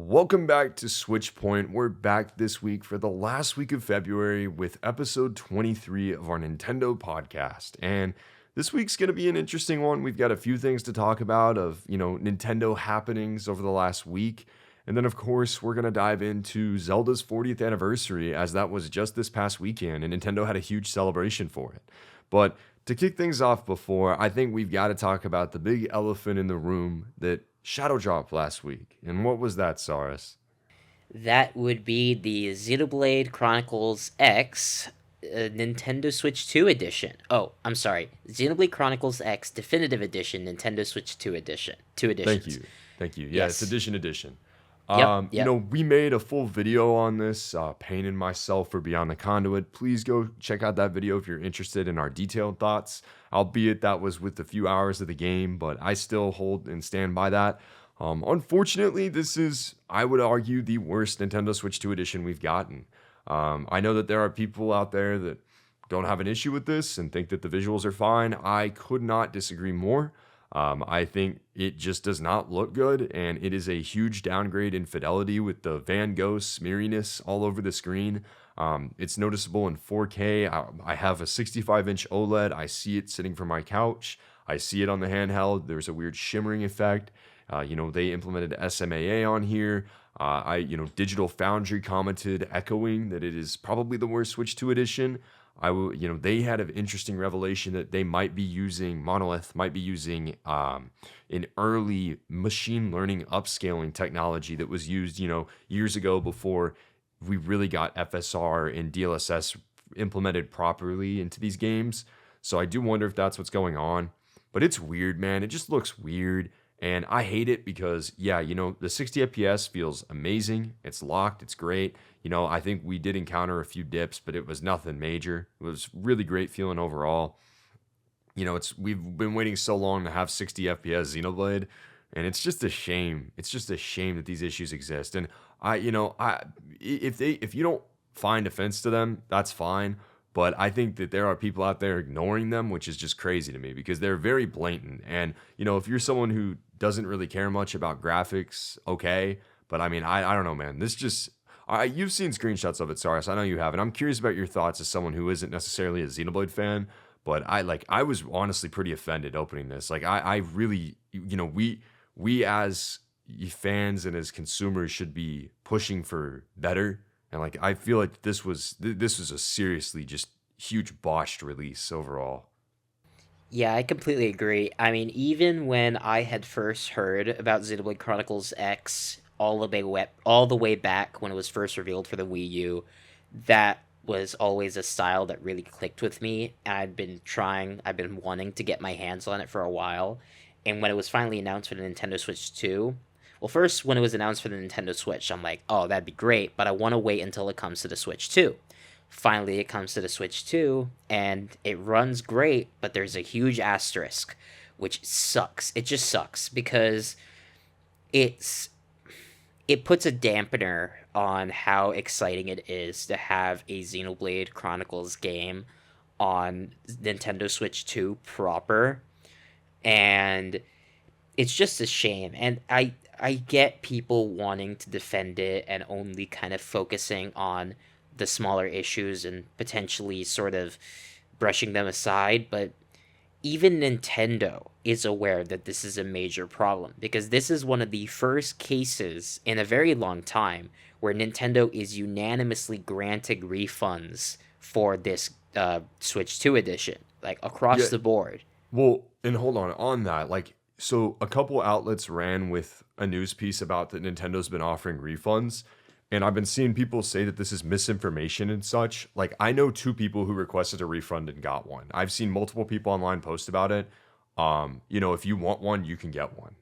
Welcome back to Switch Point. We're back this week for the last week of February with episode 23 of our Nintendo podcast. And this week's going to be an interesting one. We've got a few things to talk about of, Nintendo happenings over the last week. And then, of course, we're going to dive into Zelda's 40th anniversary, as that was just this past weekend, and Nintendo had a huge celebration for it. But to kick things off before, I think we've got to talk about the big elephant in the room that Shadow dropped last week. And what was that, Saras? That would be the Xenoblade Chronicles X Nintendo Switch 2 edition. Oh, I'm sorry. Xenoblade Chronicles X Definitive Edition Nintendo Switch 2 edition. Two Thank editions. you. Thank you. Yeah, it's Yes. edition. Yep, yep. We made a full video on this, Pain and myself for Beyond the Conduit. Please go check out that video if you're interested in our detailed thoughts. Albeit that was with a few hours of the game, but I still hold and stand by that. Unfortunately, this is, I would argue, the worst Nintendo Switch 2 edition we've gotten. I know that there are people out there that don't have an issue with this and think that the visuals are fine. I could not disagree more. I think it just does not look good, and it is a huge downgrade in fidelity with the Van Gogh smeariness all over the screen. It's noticeable in 4K. I have a 65-inch OLED. I see it sitting from my couch. I see it on the handheld. There's a weird shimmering effect. They implemented SMAA on here. Digital Foundry commented, echoing that it is probably the worst Switch 2 edition. They had an interesting revelation that they might be using, Monolith might be using an early machine learning upscaling technology that was used, years ago before we really got FSR and DLSS implemented properly into these games. So I do wonder if that's what's going on. But it's weird, man. It just looks weird. And I hate it because, the 60 FPS feels amazing. It's locked. It's great. I think we did encounter a few dips, but it was nothing major. It was really great feeling overall. We've been waiting so long to have 60 FPS Xenoblade, and it's just a shame. It's just a shame that these issues exist. And if you don't find offense to them, that's fine. But I think that there are people out there ignoring them, which is just crazy to me because they're very blatant. And, if you're someone who doesn't really care much about graphics, okay. But I mean, I don't know, man. You've seen screenshots of it, Saras. I know you have. And I'm curious about your thoughts as someone who isn't necessarily a Xenoblade fan. But I was honestly pretty offended opening this. Like, I really, we as fans and as consumers should be pushing for better. And I feel like this was a seriously just huge botched release overall. Yeah, I completely agree. I mean, even when I had first heard about Xenoblade Chronicles X all the way back when it was first revealed for the Wii U, that was always a style that really clicked with me. And I've been wanting to get my hands on it for a while. And when it was finally announced for the Nintendo Switch 2, well, first, when it was announced for the Nintendo Switch, I'm like, oh, that'd be great, but I want to wait until it comes to the Switch 2. Finally, it comes to the Switch 2, and it runs great, but there's a huge asterisk, which sucks. It just sucks because it's it puts a dampener on how exciting it is to have a Xenoblade Chronicles game on Nintendo Switch 2 proper. And it's just a shame. And I get people wanting to defend it and only kind of focusing on the smaller issues and potentially sort of brushing them aside, but even Nintendo is aware that this is a major problem because this is one of the first cases in a very long time where Nintendo is unanimously granting refunds for this Switch 2 edition, like Yeah, across the board. well, and hold on that. So a couple outlets ran with a news piece about that Nintendo's been offering refunds, and I've been seeing people say that this is misinformation and such. Like, I know two people who requested a refund and got one. I've seen multiple people online post about it. If you want one, you can get one.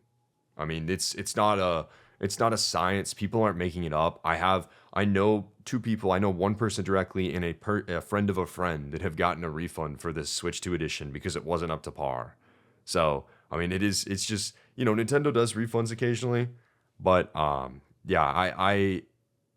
I mean, it's not a science. People aren't making it up. I know two people. I know one person directly and a friend of a friend that have gotten a refund for this Switch 2 edition because it wasn't up to par. So, I mean, it's just, Nintendo does refunds occasionally, but yeah,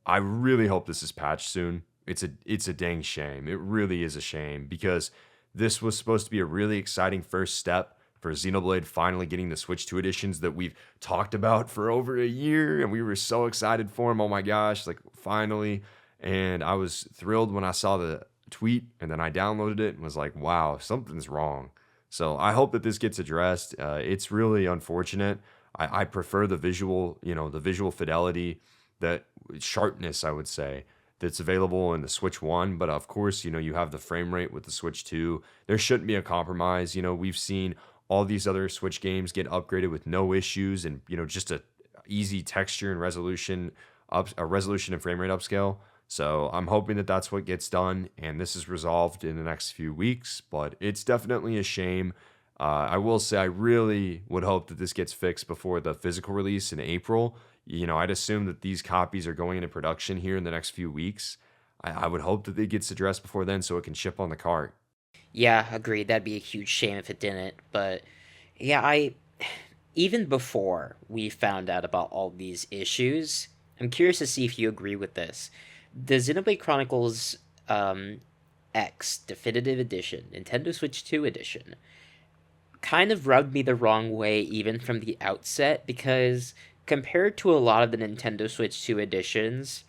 I really hope this is patched soon. It's a dang shame. It really is a shame because this was supposed to be a really exciting first step for Xenoblade finally getting the Switch 2 editions that we've talked about for over a year, and we were so excited for them. Oh my gosh, like finally. And I was thrilled when I saw the tweet, and then I downloaded it and was like, wow, something's wrong. So I hope that this gets addressed. It's really unfortunate. I prefer the visual, the visual fidelity, that sharpness, I would say, that's available in the Switch 1. But of course, you have the frame rate with the Switch 2. There shouldn't be a compromise. We've seen all these other Switch games get upgraded with no issues, and just a easy texture and resolution and frame rate upscale. So I'm hoping that that's what gets done, and this is resolved in the next few weeks. But it's definitely a shame. I will say I really would hope that this gets fixed before the physical release in April. I'd assume that these copies are going into production here in the next few weeks. I would hope that it gets addressed before then so it can ship on the cart. Yeah, agreed. That'd be a huge shame if it didn't. But yeah, I even before we found out about all these issues, I'm curious to see if you agree with this. The Xenoblade Chronicles X Definitive Edition, Nintendo Switch 2 Edition, kind of rubbed me the wrong way even from the outset because compared to a lot of the Nintendo Switch 2 editions,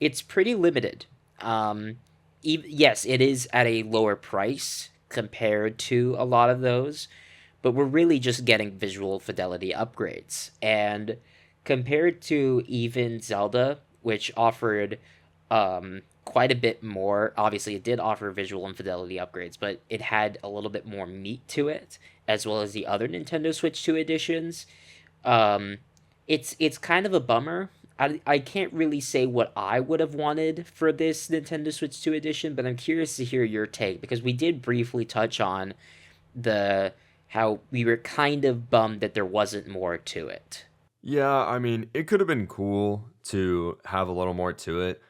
it's pretty limited. Yes, it is at a lower price compared to a lot of those, but we're really just getting visual fidelity upgrades. And compared to even Zelda, which offered quite a bit more, obviously it did offer visual and fidelity upgrades, but it had a little bit more meat to it, as well as the other Nintendo Switch 2 editions. Um, it's kind of a bummer. I can't really say what I would have wanted for this Nintendo Switch 2 edition, but I'm curious to hear your take because we did briefly touch on the how we were kind of bummed that there wasn't more to it. Yeah, I mean, it could have been cool to have a little more to it.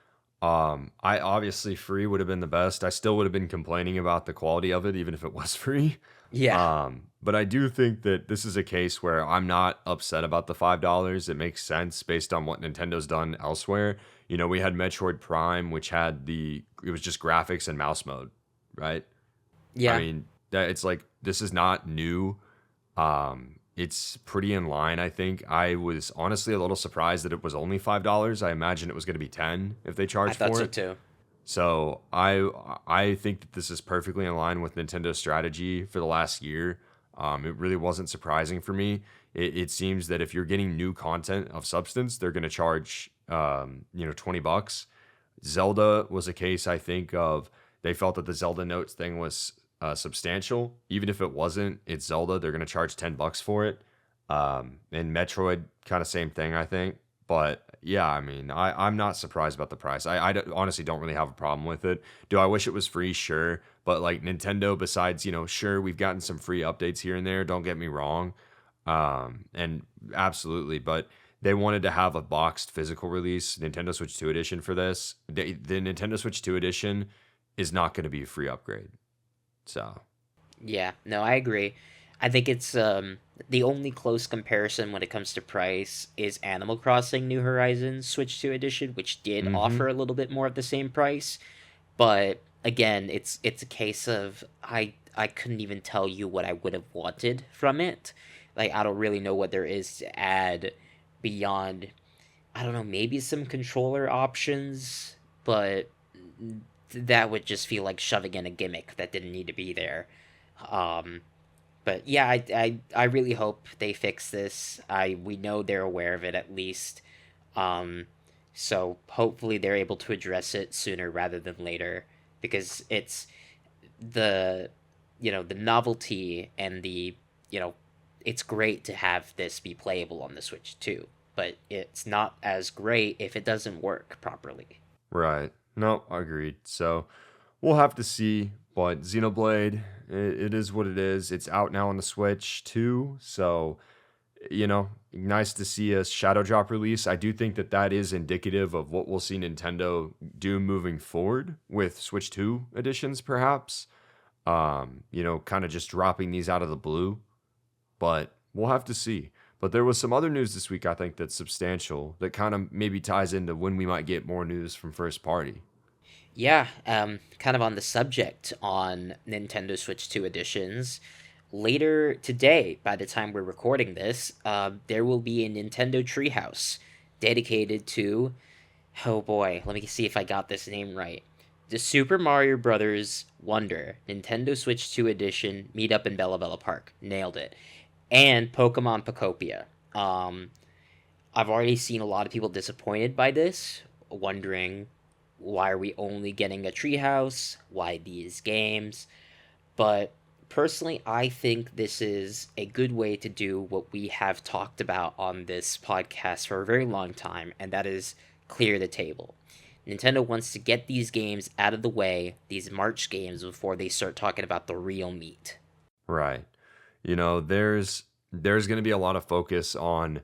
I obviously free would have been the best. I still would have been complaining about the quality of it, even if it was free. Yeah. But I do think that this is a case where I'm not upset about the $5. It makes sense based on what Nintendo's done elsewhere. We had Metroid Prime, which had it was just graphics and mouse mode, right? I Yeah. mean, that it's like this is not new. It's pretty in line, I think. I was honestly a little surprised that it was only $5. I imagined it was going to be 10 if they I charged thought for so it. too. So I think that this is perfectly in line with Nintendo's strategy for the last year. It really wasn't surprising for me. It seems that if you're getting new content of substance, they're going to charge $20. Zelda was a case, I think, of they felt that the Zelda notes thing was substantial. Even if it wasn't, it's Zelda. They're going to charge $10 for it. And Metroid, kind of same thing, I think. But yeah, I mean, I'm not surprised about the price. Honestly don't really have a problem with it. Do I wish it was free? Sure. But like Nintendo, besides, sure, we've gotten some free updates here and there. Don't get me wrong. And absolutely. But they wanted to have a boxed physical release, Nintendo Switch 2 edition for this. The Nintendo Switch 2 edition is not going to be a free upgrade. So, Yeah, no, I agree. I think it's the only close comparison when it comes to price is Animal Crossing New Horizons Switch 2 edition, which did mm-hmm. offer a little bit more at the same price. But again, it's a case of I couldn't even tell you what I would have wanted from it. Like I don't really know what there is to add beyond I don't know, maybe some controller options, but that would just feel like shoving in a gimmick that didn't need to be there. Um, but yeah, I really hope they fix this. We know they're aware of it at least. Um, so hopefully they're able to address it sooner rather than later because it's the the novelty and you know it's great to have this be playable on the Switch too, but it's not as great if it doesn't work properly. Right. No, agreed. So we'll have to see. But Xenoblade, it is what it is. It's out now on the Switch too. So, nice to see a Shadow Drop release. I do think that that is indicative of what we'll see Nintendo do moving forward with Switch 2 editions, perhaps. Kind of just dropping these out of the blue. But we'll have to see. But there was some other news this week, I think, that's substantial that kind of maybe ties into when we might get more news from first party. Yeah, kind of on the subject on Nintendo Switch 2 editions. later today, by the time we're recording this, there will be a Nintendo Treehouse dedicated to, oh boy, let me see if I got this name right. The Super Mario Brothers Wonder Nintendo Switch 2 Edition Meetup in Bella Bella Park. Nailed it. And Pokemon Pocopia. Um, I've already seen a lot of people disappointed by this, wondering why are we only getting a treehouse? Why these games? But personally, I think this is a good way to do what we have talked about on this podcast for a very long time, and that is clear the table. Nintendo wants to get these games out of the way, these March games, before they start talking about the real meat. Right. There's going to be a lot of focus on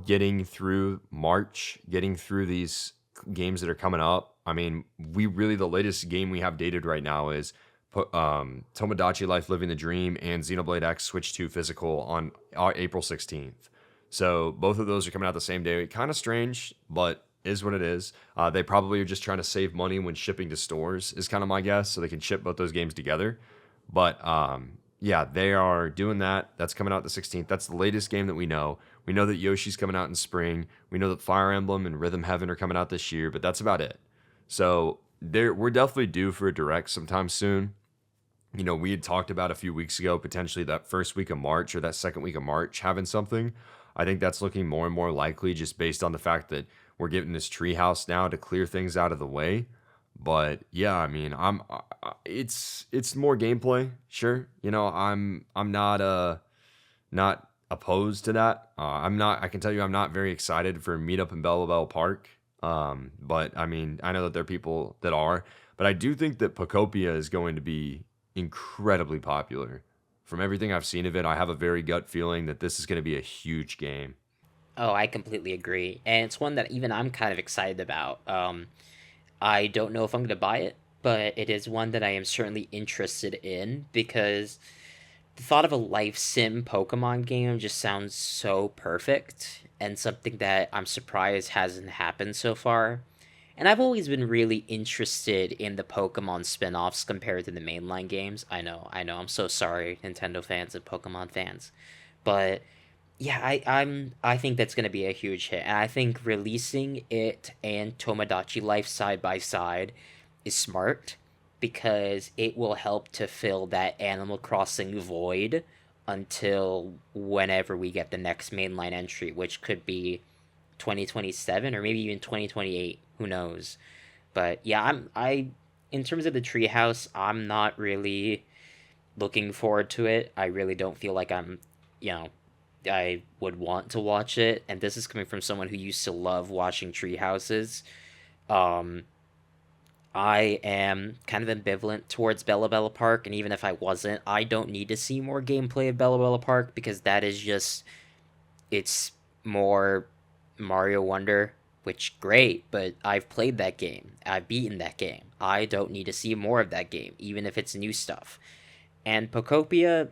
getting through March, getting through these games that are coming up. I mean, the latest game we have dated right now is Tomodachi Life Living the Dream and Xenoblade X Switch 2 Physical on April 16th. So both of those are coming out the same day. Kind of strange, but is what it is. They probably are just trying to save money when shipping to stores, is kind of my guess, so they can ship both those games together. But yeah, they are doing that. That's coming out the 16th. That's the latest game that we know. We know that Yoshi's coming out in spring. We know that Fire Emblem and Rhythm Heaven are coming out this year, but that's about it. So we're definitely due for a direct sometime soon. We had talked about a few weeks ago, potentially that first week of March or that second week of March having something. I think that's looking more and more likely just based on the fact that we're getting this treehouse now to clear things out of the way. But yeah, I mean, it's more gameplay, sure. I'm not opposed to that. I can tell you I'm not very excited for Meetup in Bella Bella Park. But I mean, I know that there are people that are, but I do think that Pocopia is going to be incredibly popular. From everything I've seen of it, I have a very gut feeling that this is going to be a huge game. Oh, I completely agree. And it's one that even I'm kind of excited about. I don't know if I'm going to buy it, but it is one that I am certainly interested in because the thought of a life sim Pokemon game just sounds so perfect and something that I'm surprised hasn't happened so far. And I've always been really interested in the Pokemon spin-offs compared to the mainline games. I know, I'm so sorry, Nintendo fans and Pokemon fans. But yeah, I think that's gonna be a huge hit. And I think releasing it and Tomodachi Life side by side is smart because it will help to fill that Animal Crossing void until whenever we get the next mainline entry, which could be 2027 or maybe even 2028. Who knows? But yeah, I in terms of the treehouse, I'm not really looking forward to it. I really don't feel like you know, I would want to watch it. And this is coming from someone who used to love watching treehouses. Um, I am kind of ambivalent towards Bella Bella Park, and even if I wasn't, I don't need to see more gameplay of Bella Bella Park because that is just it's more Mario Wonder, which great, but I've played that game. I've beaten that game. I don't need to see more of that game, even if it's new stuff. And Pocopia,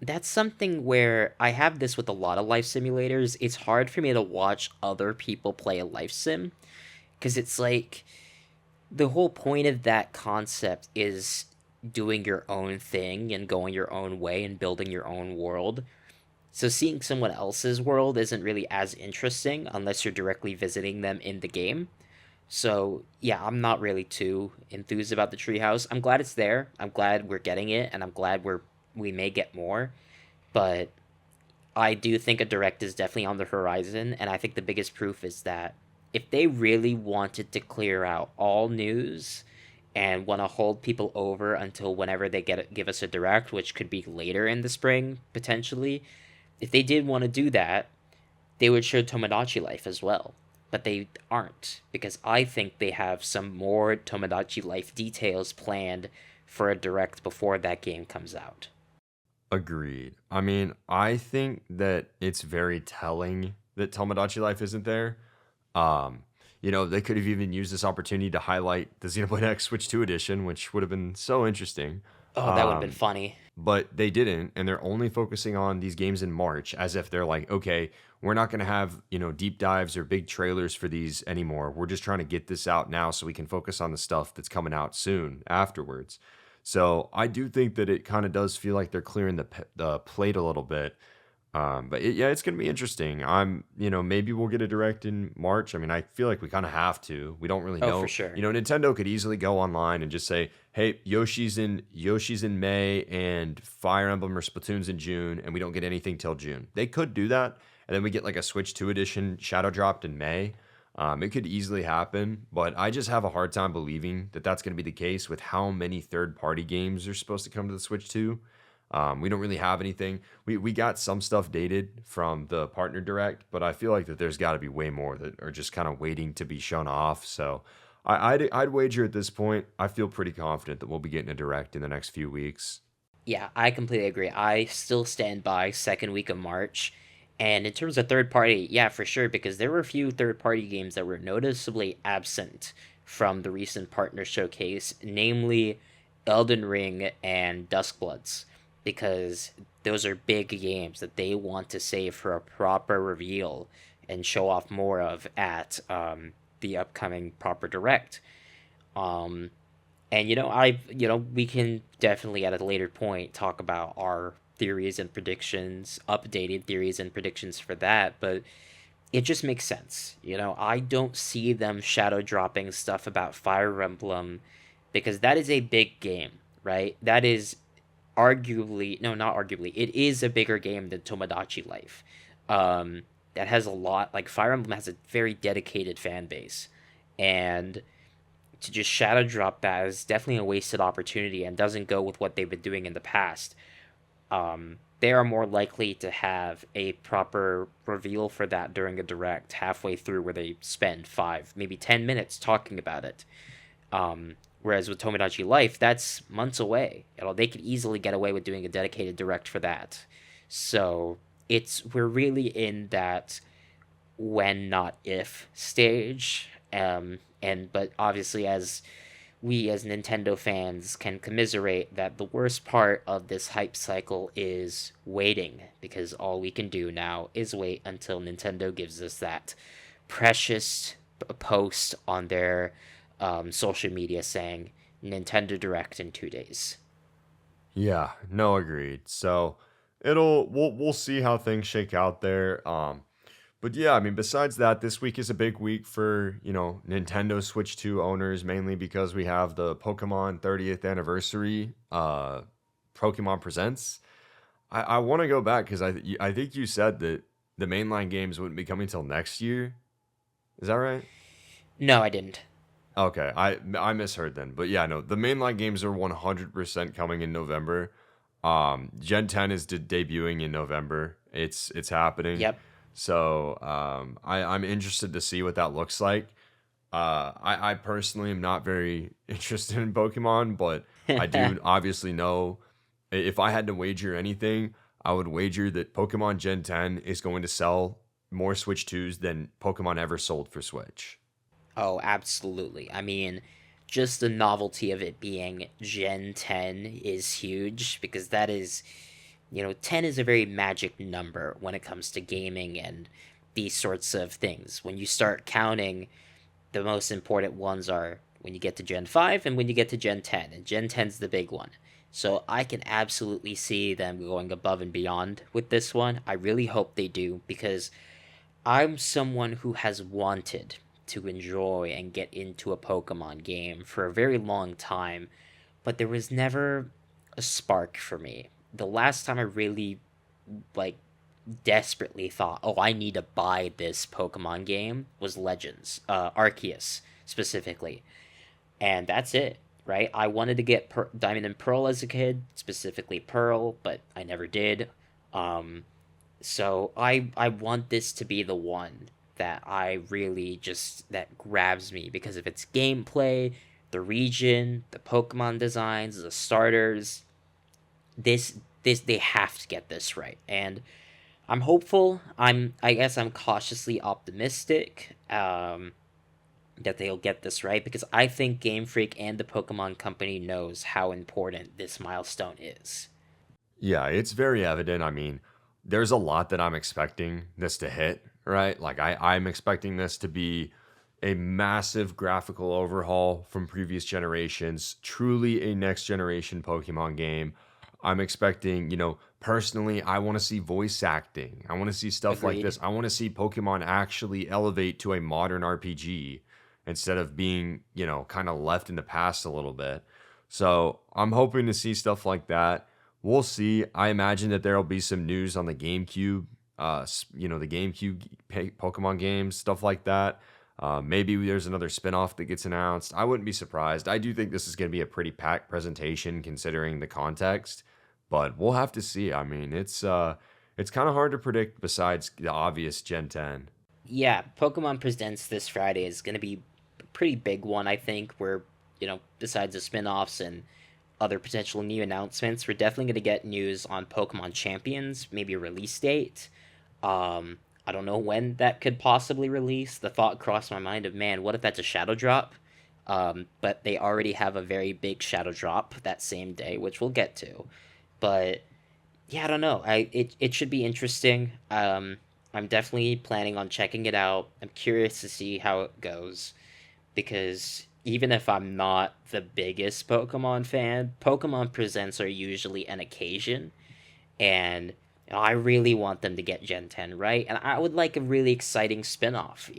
that's something where I have this with a lot of life simulators. It's hard for me to watch other people play a life sim because it's like the whole point of that concept is doing your own thing and going your own way and building your own world. So seeing someone else's world isn't really as interesting unless you're directly visiting them in the game. So yeah, I'm not really too enthused about the treehouse. I'm glad it's there. I'm glad we're getting it, and I'm glad we may get more. But I do think a direct is definitely on the horizon, and I think the biggest proof is that if they really wanted to clear out all news and want to hold people over until whenever they give us a direct, which could be later in the spring potentially, if they did want to do that, they would show Tomodachi Life as well. But they aren't, because I think they have some more Tomodachi Life details planned for a direct before that game comes out. Agreed. I mean, I think that it's very telling that Tomodachi Life isn't there. Um, they could have even used this opportunity to highlight the Xenoblade X Switch 2 edition, which would have been so interesting. Oh, that would have been Um, funny. but they didn't, and they're only focusing on these games in March as if they're like, okay, we're not going to have, deep dives or big trailers for these anymore. We're just trying to get this out now so we can focus on the stuff that's coming out soon afterwards. So I do think that it kind of does feel like they're clearing the plate a little bit. Yeah, it's gonna be interesting. Maybe we'll get a direct in March. I mean, I feel like we kind of have to. We don't really Oh, for know. sure. Nintendo could easily go online and just say, "Hey, Yoshi's in May, and Fire Emblem or Splatoon's in June, and we don't get anything till June." They could do that, and then we get like a Switch 2 edition shadow dropped in May. It could easily happen, but I just have a hard time believing that that's going to be the case with how many third-party games are supposed to come to the Switch 2. We don't really have anything. We got some stuff dated from the partner direct, but I feel like that there's got to be way more that are just kind of waiting to be shown off. So I'd wager at this point. I feel pretty confident that we'll be getting a direct in the next few weeks. Yeah, I completely agree. I still stand by second week of March. And in terms of third party, yeah, for sure, because there were a few third party games that were noticeably absent from the recent partner showcase, namely Elden Ring and Duskbloods, because those are big games that they want to save for a proper reveal and show off more of at the upcoming proper direct. Um, and we can definitely at a later point talk about our theories and predictions, updated theories and predictions for that, but it just makes sense. I don't see them shadow dropping stuff about Fire Emblem because that is a big game, right? That is arguably, no, not arguably, it is a bigger game than Tomodachi Life. Um, that has a lot, like Fire Emblem has a very dedicated fan base. And to just shadow drop that is definitely a wasted opportunity and doesn't go with what they've been doing in the past. They are more likely to have a proper reveal for that during a direct halfway through where they spend 5, maybe 10 minutes talking about it. Whereas with Tomodachi Life, that's months away. They could easily get away with doing a dedicated direct for that. So we're really in that when not if stage. But obviously as we as Nintendo fans can commiserate that the worst part of this hype cycle is waiting, because all we can do now is wait until Nintendo gives us that precious post on their social media saying Nintendo Direct in 2 days. Yeah, no, agreed. So we'll see how things shake out there. But yeah, I mean, besides that, this week is a big week for, Nintendo Switch 2 owners, mainly because we have the Pokemon 30th anniversary, Pokemon Presents. I want to go back because I think you said that the mainline games wouldn't be coming till next year. Is that right? No, I didn't. Okay, I misheard then. But yeah, no, the mainline games are 100% coming in November. Gen 10 is debuting in November. It's happening. Yep. So I'm interested to see what that looks like. I personally am not very interested in Pokemon, but I do obviously know if I had to wager anything, I would wager that Pokemon Gen 10 is going to sell more Switch 2s than Pokemon ever sold for Switch. Oh, absolutely. I mean, just the novelty of it being Gen 10 is huge because that is, 10 is a very magic number when it comes to gaming and these sorts of things. When you start counting, the most important ones are when you get to Gen 5 and when you get to Gen 10, and Gen 10's the big one. So I can absolutely see them going above and beyond with this one. I really hope they do because I'm someone who has wanted to enjoy and get into a Pokemon game for a very long time, but there was never a spark for me. The last time I really like desperately thought, "Oh, I need to buy this Pokemon game" was Legends, Arceus specifically. And that's it, right? I wanted to get Diamond and Pearl as a kid, specifically Pearl, but I never did. Um so I want this to be the one that I really just that grabs me because of its gameplay, the region, the Pokemon designs, the starters. This they have to get this right. And I'm hopeful. I guess I'm cautiously optimistic that they'll get this right because I think Game Freak and the Pokemon Company knows how important this milestone is. Yeah, it's very evident. I mean, there's a lot that I'm expecting this to hit, right? Like I'm expecting this to be a massive graphical overhaul from previous generations, truly a next generation Pokemon game. I'm expecting, personally, I want to see voice acting. I want to see stuff like Agreed. this. I want to see Pokemon actually elevate to a modern RPG instead of being, kind of left in the past a little bit. So I'm hoping to see stuff like that. We'll see. I imagine that there'll be some news on the GameCube, the GameCube Pokemon games, stuff like that. Maybe there's another spinoff that gets announced. I wouldn't be surprised. I do think this is going to be a pretty packed presentation considering the context, but we'll have to see. I mean, it's kind of hard to predict besides the obvious Gen 10. Yeah, Pokemon Presents this Friday is going to be a pretty big one, I think, where, besides the spin offs and other potential new announcements, we're definitely going to get news on Pokemon Champions, maybe a release date. I don't know when that could possibly release. The thought crossed my mind of, man, what if that's a shadow drop? But they already have a very big shadow drop that same day, which we'll get to. But yeah, I don't know. It should be interesting. I'm definitely planning on checking it out. I'm curious to see how it goes because even if I'm not the biggest Pokemon fan, Pokemon Presents are usually an occasion, and I really want them to get Gen 10 right, and I would like a really exciting spin-off.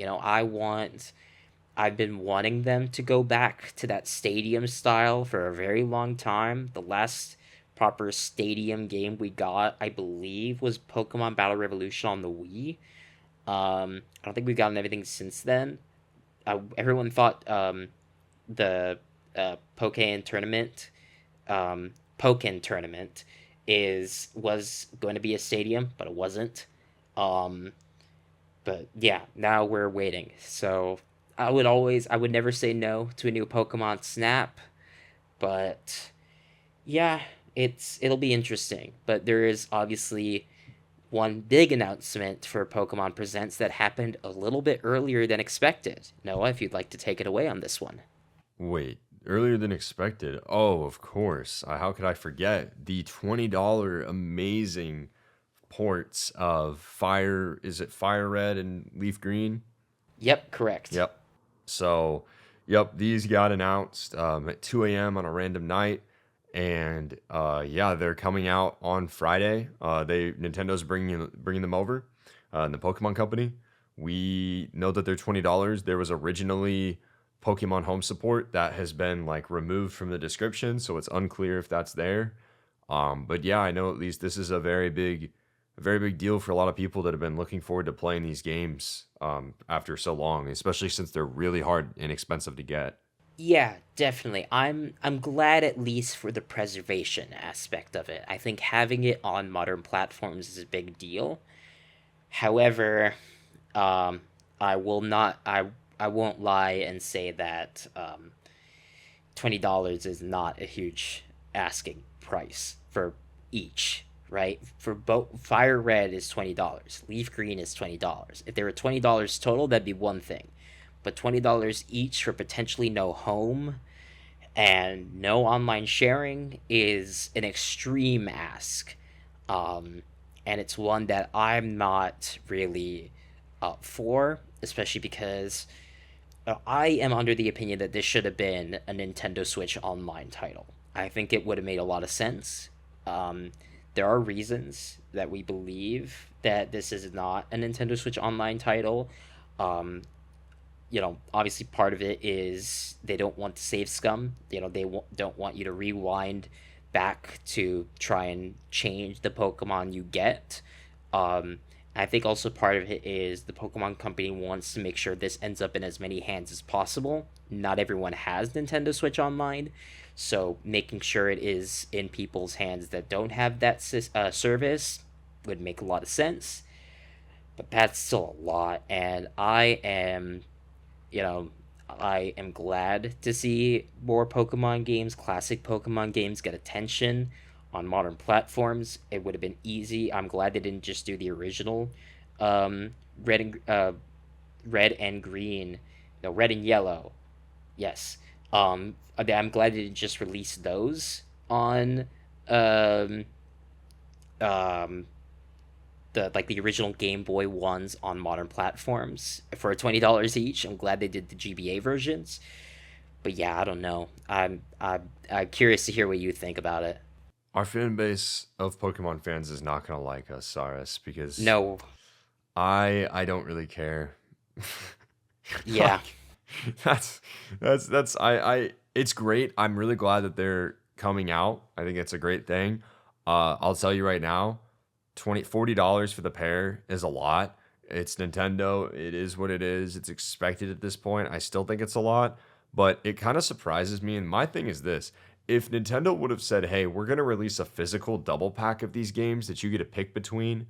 I've been wanting them to go back to that stadium style for a very long time. The last proper stadium game we got, I believe, was Pokemon Battle Revolution on the Wii. I don't think we've gotten anything since then. Everyone thought the Pokken tournament, Pokken tournament, was going to be a stadium, but it wasn't. Um, but yeah, now we're waiting. So I would never say no to a new Pokemon Snap, but yeah, it'll be interesting. But there is obviously one big announcement for Pokemon Presents that happened a little bit earlier than expected. Noah, if you'd like to take it away on this one. Wait, earlier than expected. Oh, of course. How could I forget the $20 amazing ports of Fire? Is it Fire Red and Leaf Green? Yep, correct. Yep. So, yep, these got announced at 2 a.m. on a random night, and yeah, they're coming out on Friday. Nintendo's bringing them over, and the Pokemon Company. We know that they're $20. There was originally Pokemon Home support that has been like removed from the description, so it's unclear if that's there. But yeah, I know at least this is a very big deal for a lot of people that have been looking forward to playing these games after so long, especially since they're really hard and expensive to get. Yeah, definitely. I'm glad at least for the preservation aspect of it. I think having it on modern platforms is a big deal. However, um, I will not. I won't lie and say that $20 is not a huge asking price for each. Right, for both Fire Red is $20, Leaf Green is $20. If there were $20 total, that'd be one thing, but $20 each for potentially no home and no online sharing is an extreme ask. Um, and it's one that I'm not really up for, especially because I am under the opinion that this should have been a Nintendo Switch Online title. I think it would have made a lot of sense. Um, there are reasons that we believe that this is not a Nintendo Switch Online title. Um, Obviously part of it is they don't want to save scum. Don't want you to rewind back to try and change the Pokemon you get. Um, I think also part of it is the Pokemon Company wants to make sure this ends up in as many hands as possible. Not everyone has Nintendo Switch Online, so making sure it is in people's hands that don't have that service would make a lot of sense. But that's still a lot, and you know, I am glad to see more Pokemon games, classic Pokemon games, get attention on modern platforms. It would have been easy. I'm glad they didn't just do the original, um, red and red and green, no, red and yellow. Yes. I'm glad they didn't just release those on um, um, the original Game Boy ones on modern platforms for $20 each. I'm glad they did the GBA versions. But yeah, I don't know. I'm curious to hear what you think about it. Our fan base of Pokemon fans is not gonna like us, Saras, because No, I don't really care. yeah, Like that's I it's great. I'm really glad that they're coming out. I think it's a great thing. I'll tell you right now, $40 for the pair is a lot. It's Nintendo. It is what it is. It's expected at this point. I still think it's a lot, but it kind of surprises me. And my thing is this: if Nintendo would have said, "Hey, we're gonna release a physical double pack of these games that you get to pick between,"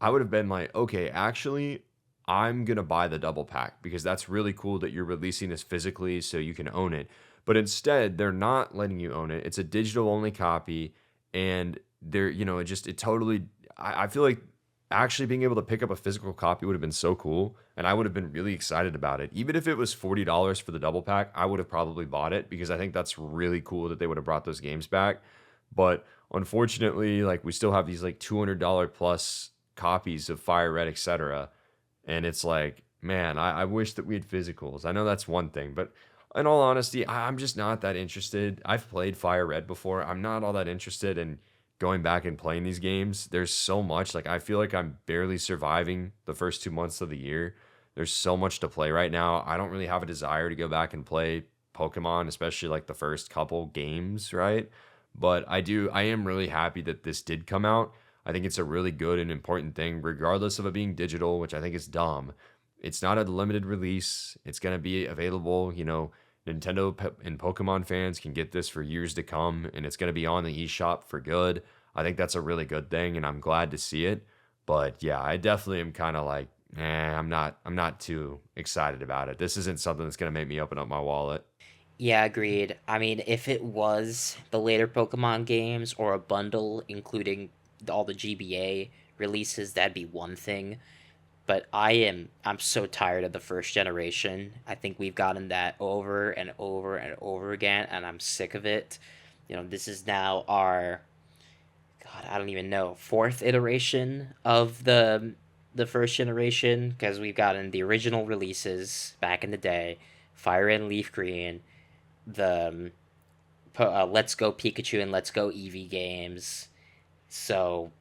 I would have been like, "Okay, actually, I'm gonna buy the double pack because that's really cool that you're releasing this physically so you can own it." But instead, they're not letting you own it. It's a digital only copy, and they're it totally. I feel like actually being able to pick up a physical copy would have been so cool, and I would have been really excited about it. Even if it was $40 for the double pack, I would have probably bought it because I think that's really cool that they would have brought those games back. But unfortunately, like we still have these like $200 plus copies of Fire Red, etc. And it's like, man, I wish that we had physicals. I know that's one thing, but in all honesty, I'm just not that interested. I've played Fire Red before. I'm not all that interested in going back and playing these games. There's so much. Like, I feel like I'm barely surviving the first 2 months of the year. There's so much to play right now. I don't really have a desire to go back and play Pokemon, especially like the first couple games, right? But I am really happy that this did come out. I think it's a really good and important thing, regardless of it being digital, which I think is dumb. It's not a limited release. It's going to be available. And Pokemon fans can get this for years to come, and it's going to be on the eShop for good. I think that's a really good thing, and I'm glad to see it. But yeah, I definitely am kind of like, I'm not too excited about it. This isn't something that's going to make me open up my wallet. yeah, agreed. I mean, if it was the later Pokemon games or a bundle including all the GBA releases, that'd be one thing. But I'm so tired of the first generation. I think we've gotten that over and over and over again, and I'm sick of it. This is now our God, I don't even know, fourth iteration of the first generation because we've gotten the original releases back in the day, Fire and Leaf Green, the Let's Go Pikachu and Let's Go Eevee games. So,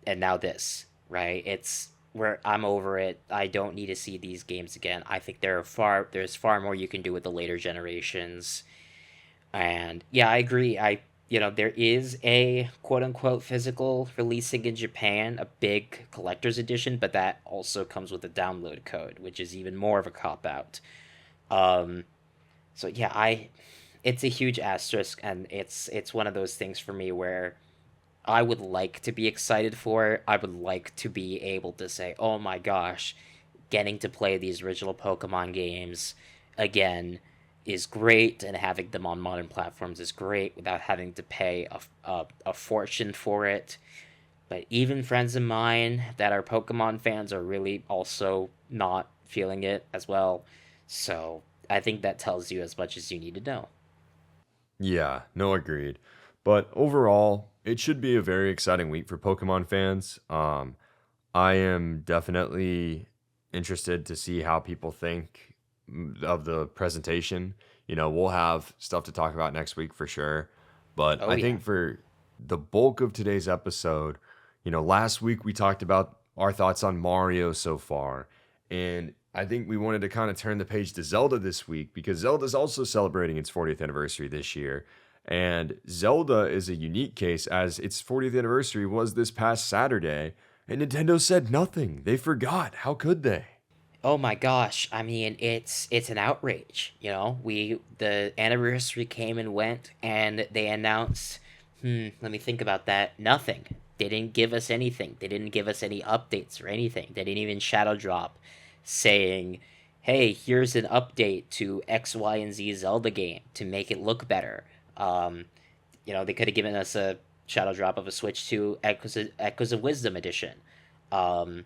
and now this, right? It's where I'm over it. I don't need to see these games again. I think there's far more you can do with the later generations. And yeah, I agree. There is a quote unquote physical releasing in Japan, a big collector's edition, but that also comes with a download code, which is even more of a cop out. Um, so yeah, it's a huge asterisk, and it's one of those things for me where I would like to be excited for it. I would like to be able to say, "Oh my gosh, getting to play these original Pokemon games again is great, and having them on modern platforms is great without having to pay a fortune for it." But even friends of mine that are Pokemon fans are really also not feeling it as well. So I think that tells you as much as you need to know. Yeah, no, agreed. But overall, it should be a very exciting week for Pokemon fans. I am definitely interested to see how people think of the presentation. We'll have stuff to talk about next week for sure. But Oh I yeah. think for the bulk of today's episode, last week we talked about our thoughts on Mario so far. And I think we wanted to kind of turn the page to Zelda this week because Zelda's also celebrating its 40th anniversary this year. And Zelda is a unique case as its 40th anniversary was this past Saturday, and Nintendo said nothing. They forgot. How could they? Oh my gosh. I mean, it's an outrage, the anniversary came and went and they announced, let me think about that. Nothing. They didn't give us anything. They didn't give us any updates or anything. They didn't even shadow drop saying, "Hey, here's an update to X, Y, and Z Zelda game to make it look better." Um, they could have given us a shadow drop of a Switch 2 Echoes of Wisdom edition. Um,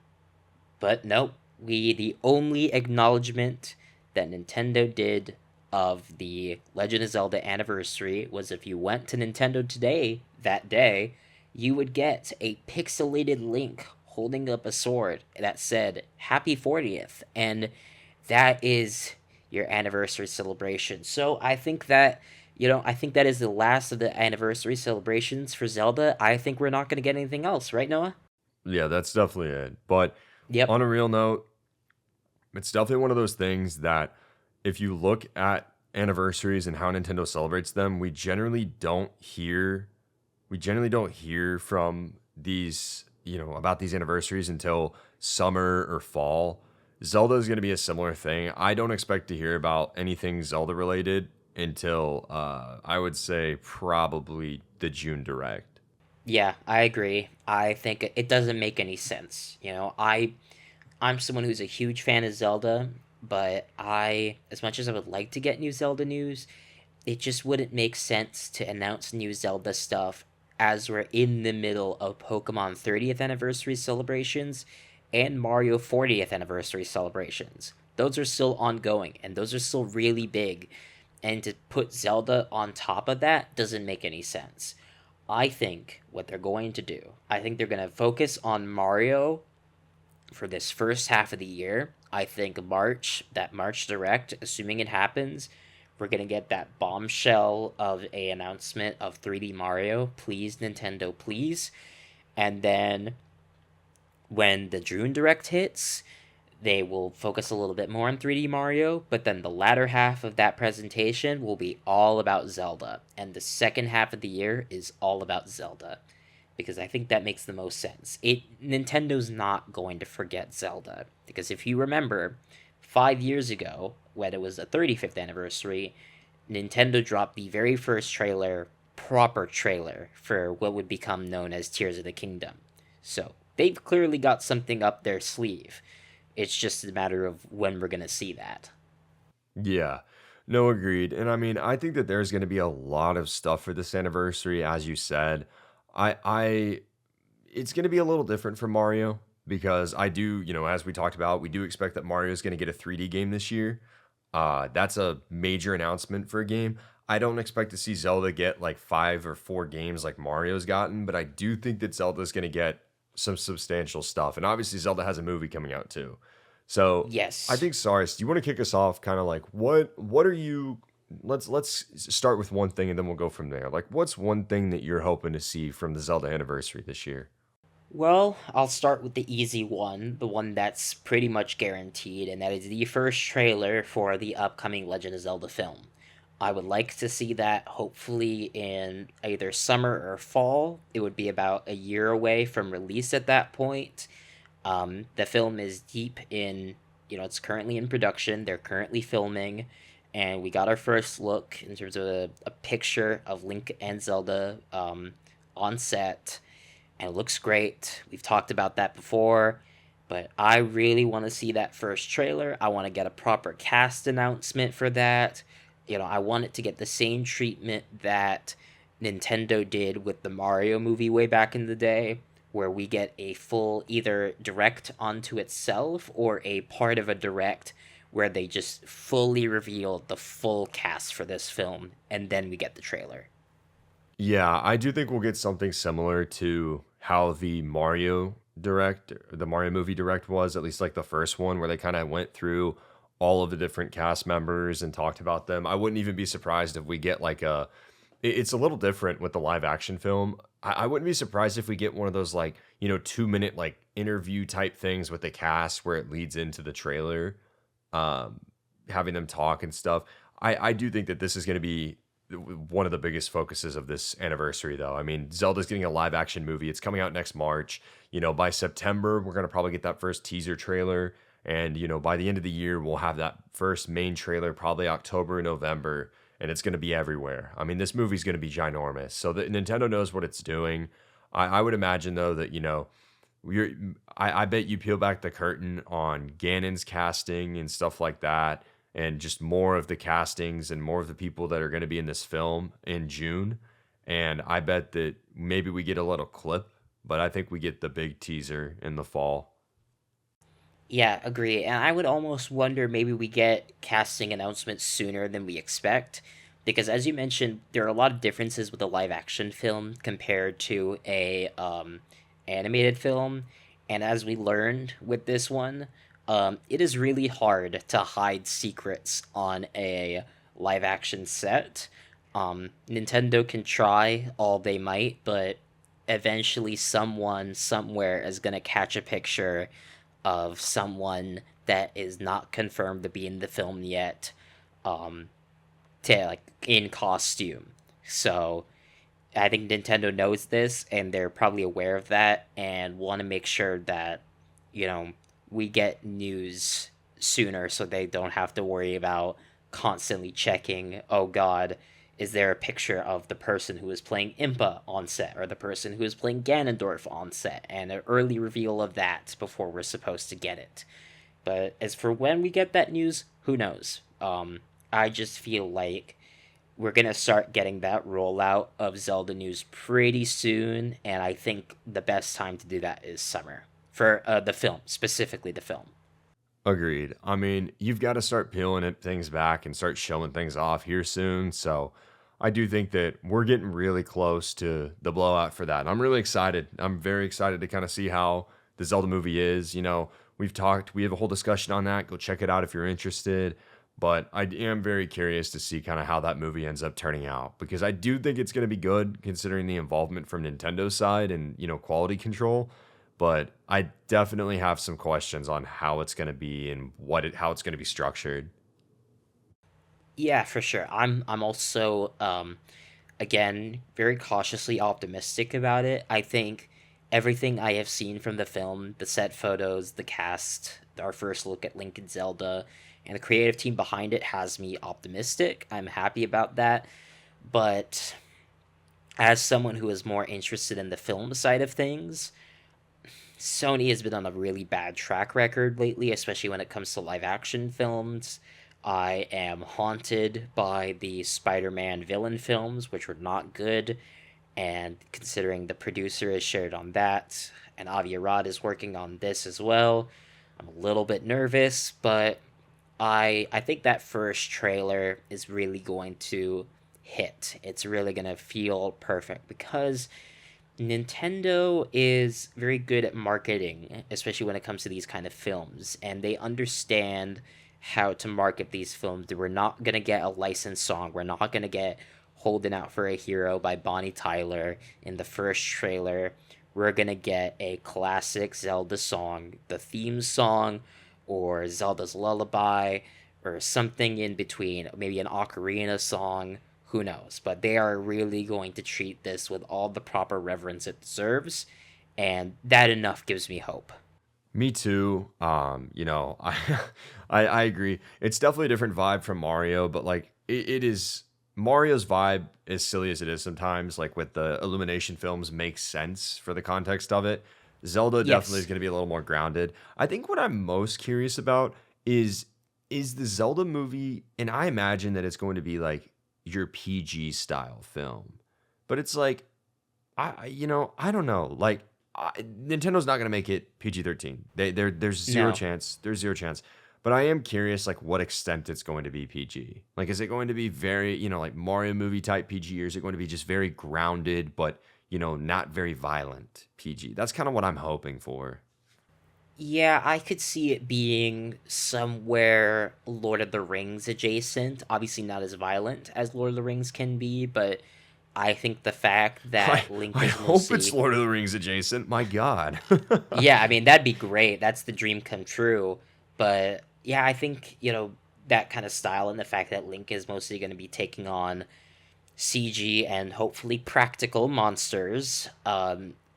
but no, the only acknowledgement that Nintendo did of the Legend of Zelda anniversary was if you went to Nintendo Today that day, you would get a pixelated Link holding up a sword that said "Happy 40th," and that is your anniversary celebration. So I think that I think that is the last of the anniversary celebrations for Zelda. I think we're not going to get anything else, right, Noah? Yeah, that's definitely it. But Yep. on a real note, it's definitely one of those things that if you look at anniversaries and how Nintendo celebrates them, we generally don't hear from these, about these anniversaries until summer or fall. Zelda is going to be a similar thing. I don't expect to hear about anything Zelda related until I would say probably the June Direct. Yeah, I agree. I think it doesn't make any sense. I'm someone who's a huge fan of Zelda, but as much as I would like to get new Zelda news, it just wouldn't make sense to announce new Zelda stuff as we're in the middle of Pokemon 30th anniversary celebrations and Mario 40th anniversary celebrations. Those are still ongoing and those are still really big. And to put Zelda on top of that doesn't make any sense. I think what they're going to do, I think they're going to focus on Mario for this first half of the year. I think that March Direct, assuming it happens, we're gonna get that bombshell of a announcement of 3D Mario. Please, Nintendo, please. And then when the June Direct hits, they will focus a little bit more on 3D Mario, but then the latter half of that presentation will be all about Zelda. And the second half of the year is all about Zelda because I think that makes the most sense. Nintendo's not going to forget Zelda because if you remember, 5 years ago when it was the 35th anniversary, Nintendo dropped the very first proper trailer for what would become known as Tears of the Kingdom. So, they've clearly got something up their sleeve. It's just a matter of when we're going to see that. Yeah. No, agreed. And I mean, I think that there's going to be a lot of stuff for this anniversary, as you said. I it's going to be a little different from Mario because I do, as we talked about, we do expect that Mario is going to get a 3D game this year. That's a major announcement for a game. I don't expect to see Zelda get like 5 or 4 games like Mario's gotten, but I do think that Zelda's going to get some substantial stuff. And obviously, Zelda has a movie coming out too. So I Yes. think, Saris, do you want to kick us off? Kind of like what are you? Let's start with one thing and then we'll go from there. Like, what's one thing that you're hoping to see from the Zelda anniversary this year? Well, I'll start with the easy one, the one that's pretty much guaranteed, and that is the first trailer for the upcoming Legend of Zelda film. I would like to see that hopefully in either summer or fall. It would be about a year away from release at that point. The film is deep in, it's currently in production. They're currently filming, and we got our first look in terms of a picture of Link and Zelda on set, and it looks great. We've talked about that before, but I really want to see that first trailer. I want to get a proper cast announcement for that. I want it to get the same treatment that Nintendo did with the Mario movie way back in the day, where we get a full either direct onto itself or a part of a direct where they just fully reveal the full cast for this film, and then we get the trailer. Yeah, I do think we'll get something similar to how the Mario movie direct was, at least like the first one, where they kind of went through all of the different cast members and talked about them. I wouldn't even be surprised if we get like it's a little different with the live action film. I wouldn't be surprised if we get one of those like, 2 minute like interview type things with the cast where it leads into the trailer, um, having them talk and stuff. I do think that this is going to be one of the biggest focuses of this anniversary, though. I mean, Zelda's getting a live action movie. It's coming out next March. By September, we're going to probably get that first teaser trailer. And, by the end of the year, we'll have that first main trailer, probably October, November, and it's going to be everywhere. I mean, this movie's going to be ginormous. So that Nintendo knows what it's doing. I would imagine, though, that, we're, I bet you peel back the curtain on Ganon's casting and stuff like that, and just more of the castings and more of the people that are going to be in this film in June. And I bet that maybe we get a little clip, but I think we get the big teaser in the fall. Yeah, agree. And I would almost wonder maybe we get casting announcements sooner than we expect. Because as you mentioned, there are a lot of differences with a live action film compared to a animated film. And as we learned with this one, it is really hard to hide secrets on a live action set. Nintendo can try all they might, but eventually someone somewhere is going to catch a picture of someone that is not confirmed to be in the film yet, um, to like in costume. So I think Nintendo knows this and they're probably aware of that and want to make sure that, you know, we get news sooner so they don't have to worry about constantly checking, oh god, is there a picture of the person who is playing Impa on set or the person who is playing Ganondorf on set and an early reveal of that before we're supposed to get it. But as for when we get that news, who knows? I just feel like we're gonna start getting that rollout of Zelda news pretty soon, and I think the best time to do that is summer for the film, specifically the film. Agreed. I mean, you've got to start peeling things back and start showing things off here soon. So I do think that we're getting really close to the blowout for that. And I'm really excited. I'm very excited to kind of see how the Zelda movie is. We have a whole discussion on that. Go check it out if you're interested. But I am very curious to see kind of how that movie ends up turning out because I do think it's going to be good considering the involvement from Nintendo's side and, quality control. But I definitely have some questions on how it's going to be and how it's going to be structured. Yeah, for sure. I'm also again very cautiously optimistic about it. I think everything I have seen from the film, the set photos, the cast, our first look at Link and Zelda, and the creative team behind it has me optimistic. I'm happy about that. But as someone who is more interested in the film side of things, Sony has been on a really bad track record lately, especially when it comes to live action films. I am haunted by the Spider Man villain films, which were not good. And considering the producer is shared on that, and Avi Arad is working on this as well, I'm a little bit nervous, but I think that first trailer is really going to hit. It's really going to feel perfect because Nintendo is very good at marketing, especially when it comes to these kind of films, and they understand how to market these films. We're not gonna get a licensed song. We're not gonna get "Holding Out for a Hero" by Bonnie Tyler in the first trailer. We're gonna get a classic Zelda song, the theme song, or Zelda's Lullaby, or something in between, maybe an ocarina song, who knows? But they are really going to treat this with all the proper reverence it deserves, and that enough gives me hope. Me too. I agree. It's definitely a different vibe from Mario, but like it is Mario's vibe, as silly as it is sometimes, like with the Illumination films, makes sense for the context of it. Zelda definitely is Yes. going to be a little more grounded. I think what I'm most curious about is the Zelda movie, and I imagine that it's going to be like your PG style film, but it's like I don't know. Like Nintendo's not gonna make it PG-13. There's zero No. chance. There's zero chance. But I am curious, like what extent it's going to be PG. Like, is it going to be very, like Mario movie type PG, or is it going to be just very grounded, but not very violent PG? That's kind of what I'm hoping for. Yeah, I could see it being somewhere Lord of the Rings adjacent. Obviously, not as violent as Lord of the Rings can be, but I think the fact I that Link I is hope it's mostly. Lord of the Rings adjacent. My God. Yeah, I mean, that'd be great. That's the dream come true. But yeah, I think, that kind of style and the fact that Link is mostly going to be taking on CG and hopefully practical monsters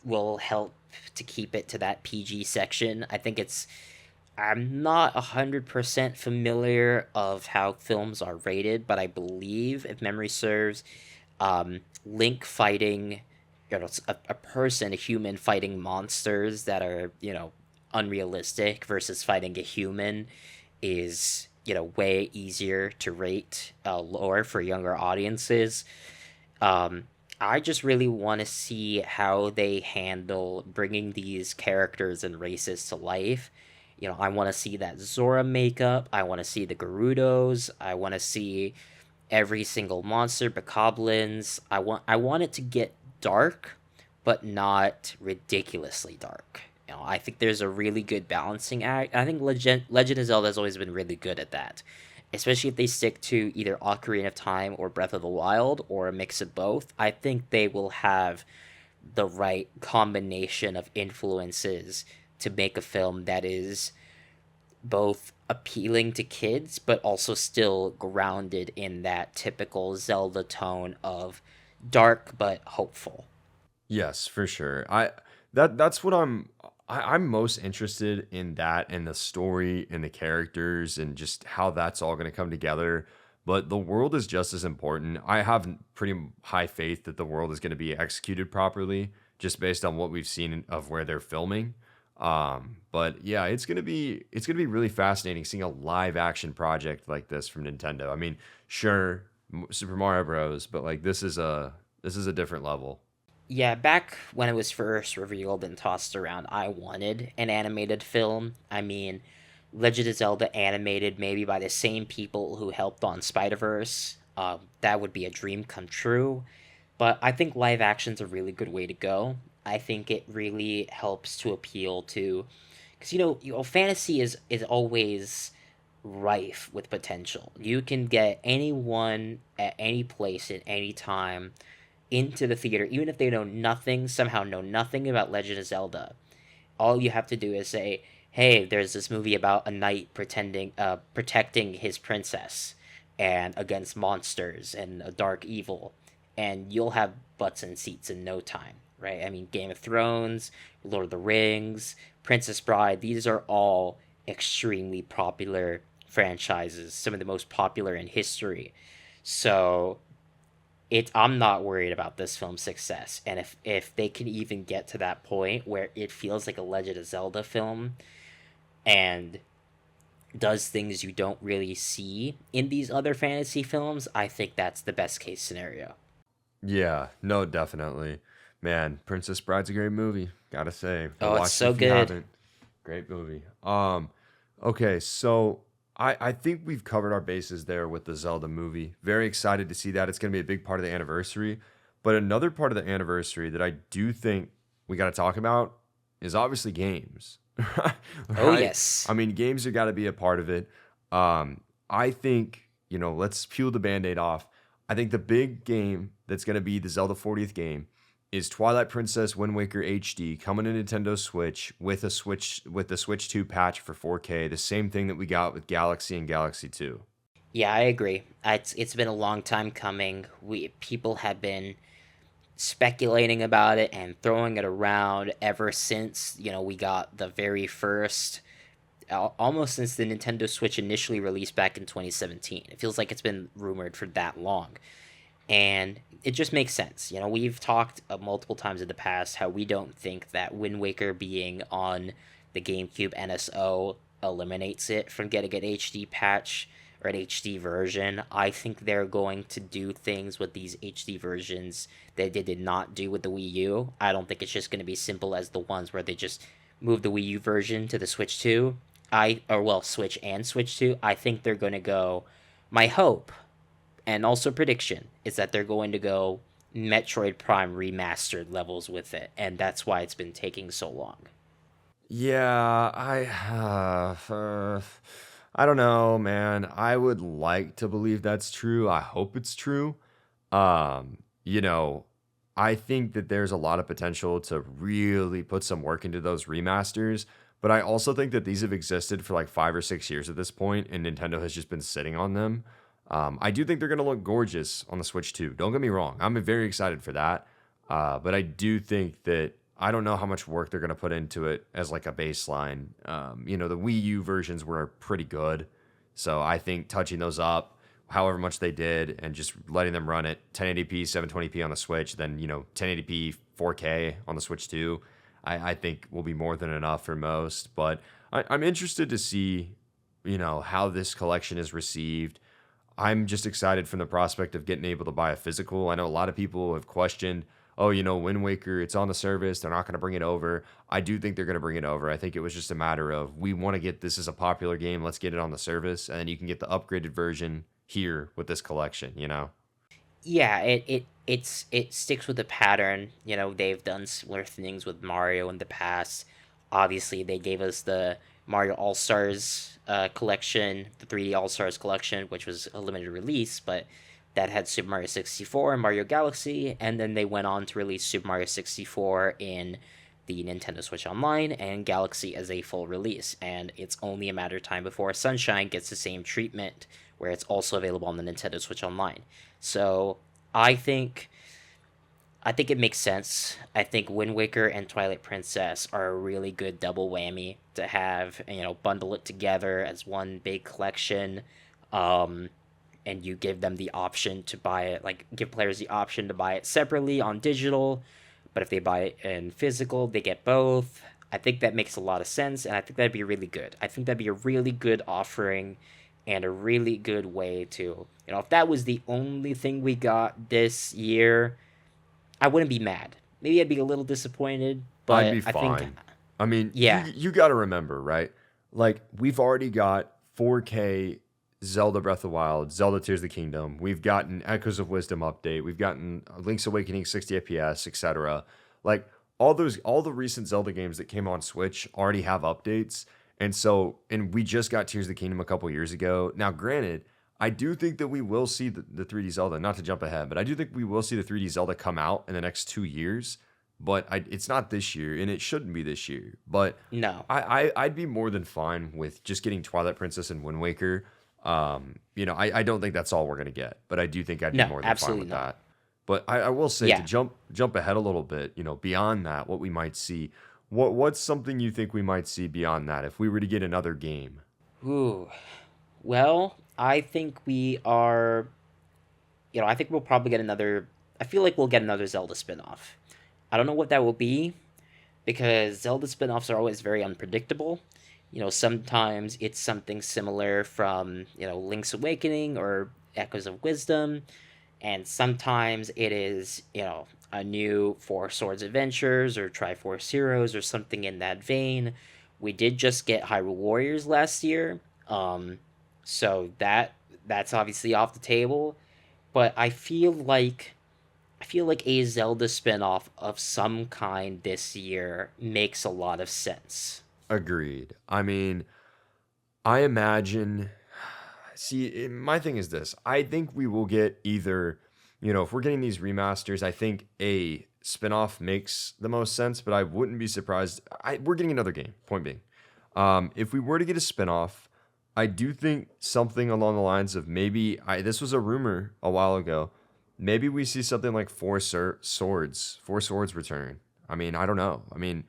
will help to keep it to that PG section. I think it's. I'm not 100% familiar of how films are rated, but I believe, if memory serves, Link fighting, a person, a human fighting monsters that are, unrealistic versus fighting a human is, way easier to rate lower for younger audiences. um, I just really want to see how they handle bringing these characters and races to life. I want to see that Zora makeup. I want to see the Gerudos. I want to see every single monster, Bokoblins. I want it to get dark, but not ridiculously dark. I think there's a really good balancing act. I think Legend of Zelda has always been really good at that, especially if they stick to either Ocarina of Time or Breath of the Wild or a mix of both. I think they will have the right combination of influences to make a film that is both appealing to kids but also still grounded in that typical Zelda tone of dark but hopeful. Yes, for sure. That's what I'm most interested in, that and the story and the characters and just how that's all going to come together. But the world is just as important. I have pretty high faith that the world is going to be executed properly, just based on what we've seen of where they're filming. But yeah, it's gonna be really fascinating seeing a live action project like this from Nintendo. I mean, sure, Super Mario Bros, but like this is a different level. Yeah, back when it was first revealed and tossed around, I wanted an animated film. I mean, Legend of Zelda animated maybe by the same people who helped on Spider Verse. That would be a dream come true. But I think live action's a really good way to go. I think it really helps to appeal to, because fantasy is always rife with potential. You can get anyone at any place at any time into the theater, even if they somehow know nothing about Legend of Zelda. All you have to do is say, "Hey, there's this movie about a knight protecting his princess, and against monsters and a dark evil," and you'll have butts and seats in no time, right? I mean, Game of Thrones, Lord of the Rings, Princess Bride. These are all extremely popular franchises, some of the most popular in history. So I'm not worried about this film's success, and if they can even get to that point where it feels like a Legend of Zelda film and does things you don't really see in these other fantasy films, I think that's the best case scenario. Yeah, no, definitely. Man, Princess Bride's a great movie. Gotta say, go Oh, it's watch it so if you good. haven't. Great movie. Okay, so I think we've covered our bases there with the Zelda movie. Very excited to see that. It's gonna be a big part of the anniversary. But another part of the anniversary that I do think we got to talk about is obviously games, Oh right? yes. I mean, games have got to be a part of it. I think, let's peel the band-aid off. I think the big game that's going to be the Zelda 40th game is Twilight Princess Wind Waker HD coming to Nintendo Switch with the Switch 2 patch for 4K, the same thing that we got with Galaxy and Galaxy 2. Yeah, I agree. It's been a long time coming. We People have been speculating about it and throwing it around ever since we got the very first, almost since the Nintendo Switch initially released back in 2017. It feels like it's been rumored for that long. And it just makes sense. We've talked multiple times in the past how we don't think that Wind Waker being on the GameCube NSO eliminates it from getting an HD patch or an HD version. I think they're going to do things with these HD versions that they did not do with the Wii U. I don't think it's just going to be simple as the ones where they just move the Wii U version to the Switch 2. Switch and Switch 2. I think they're going to go. My hope and also prediction is that they're going to go Metroid Prime remastered levels with it, and that's why it's been taking so long. Yeah, I don't know, man. I would like to believe that's true. I hope it's true. Um, you know, I think that there's a lot of potential to really put some work into those remasters, but I also think that these have existed for like 5 or 6 years at this point, and Nintendo has just been sitting on them. I do think they're going to look gorgeous on the Switch too. Don't get me wrong. I'm very excited for that. But I do think that I don't know how much work they're going to put into it as like a baseline. The Wii U versions were pretty good. So I think touching those up, however much they did, and just letting them run at 1080p, 720p on the Switch, then, 1080p, 4K on the Switch too, I think will be more than enough for most. But I'm interested to see, how this collection is received. I'm just excited from the prospect of getting able to buy a physical. I know a lot of people have questioned, oh, Wind Waker, it's on the service. They're not going to bring it over. I do think they're going to bring it over. I think it was just a matter of we want to get this as a popular game. Let's get it on the service. And then you can get the upgraded version here with this collection. Yeah, it sticks with the pattern. They've done similar things with Mario in the past. Obviously, they gave us the Mario All Stars collection, the 3D All Stars collection, which was a limited release, but that had Super Mario 64 and Mario Galaxy, and then they went on to release Super Mario 64 in the Nintendo Switch Online and Galaxy as a full release. And it's only a matter of time before Sunshine gets the same treatment, where it's also available on the Nintendo Switch Online. So I think I think it makes sense. I think Wind Waker and Twilight Princess are a really good double whammy to have, bundle it together as one big collection. Um, and you give them the option to buy it, like give players the option to buy it separately on digital, but if they buy it in physical, they get both. I think that makes a lot of sense, and I think that'd be really good. I think that'd be a really good offering and a really good way to, if that was the only thing we got this year, I wouldn't be mad. Maybe I'd be a little disappointed, I'd but be I think, fine. I mean, yeah, you got to remember, right? Like we've already got 4K Zelda Breath of the Wild, Zelda Tears of the Kingdom. We've gotten Echoes of Wisdom update. We've gotten Link's Awakening 60 FPS, etc. Like all the recent Zelda games that came on Switch already have updates. And we just got Tears of the Kingdom a couple years ago. Now, granted, I do think that we will see the 3D Zelda, not to jump ahead, but I do think we will see the 3D Zelda come out in the next 2 years. But it's not this year, and it shouldn't be this year. But no, I'd be more than fine with just getting Twilight Princess and Wind Waker. I don't think that's all we're gonna get, but I do think I'd be no, more than fine absolutely with not. that. But I will say to Yeah. jump ahead a little bit, beyond that, what we might see. What's something you think we might see beyond that if we were to get another game? Ooh. Well, I think we are. I think we'll probably get another. I feel like we'll get another Zelda spin-off. I don't know what that will be because Zelda spin-offs are always very unpredictable. Sometimes it's something similar from, Link's Awakening or Echoes of Wisdom, and sometimes it is, a new Four Swords Adventures or Triforce Heroes or something in that vein. We did just get Hyrule Warriors last year, so that's obviously off the table. But I feel like a Zelda spinoff of some kind this year makes a lot of sense. Agreed. I mean, I imagine. See, my thing is this. I think we will get either, if we're getting these remasters, I think a spinoff makes the most sense, but I wouldn't be surprised. We're getting another game, point being. If we were to get a spinoff, I do think something along the lines of this was a rumor a while ago. Maybe we see something like Four Swords return. I mean, I don't know. I mean,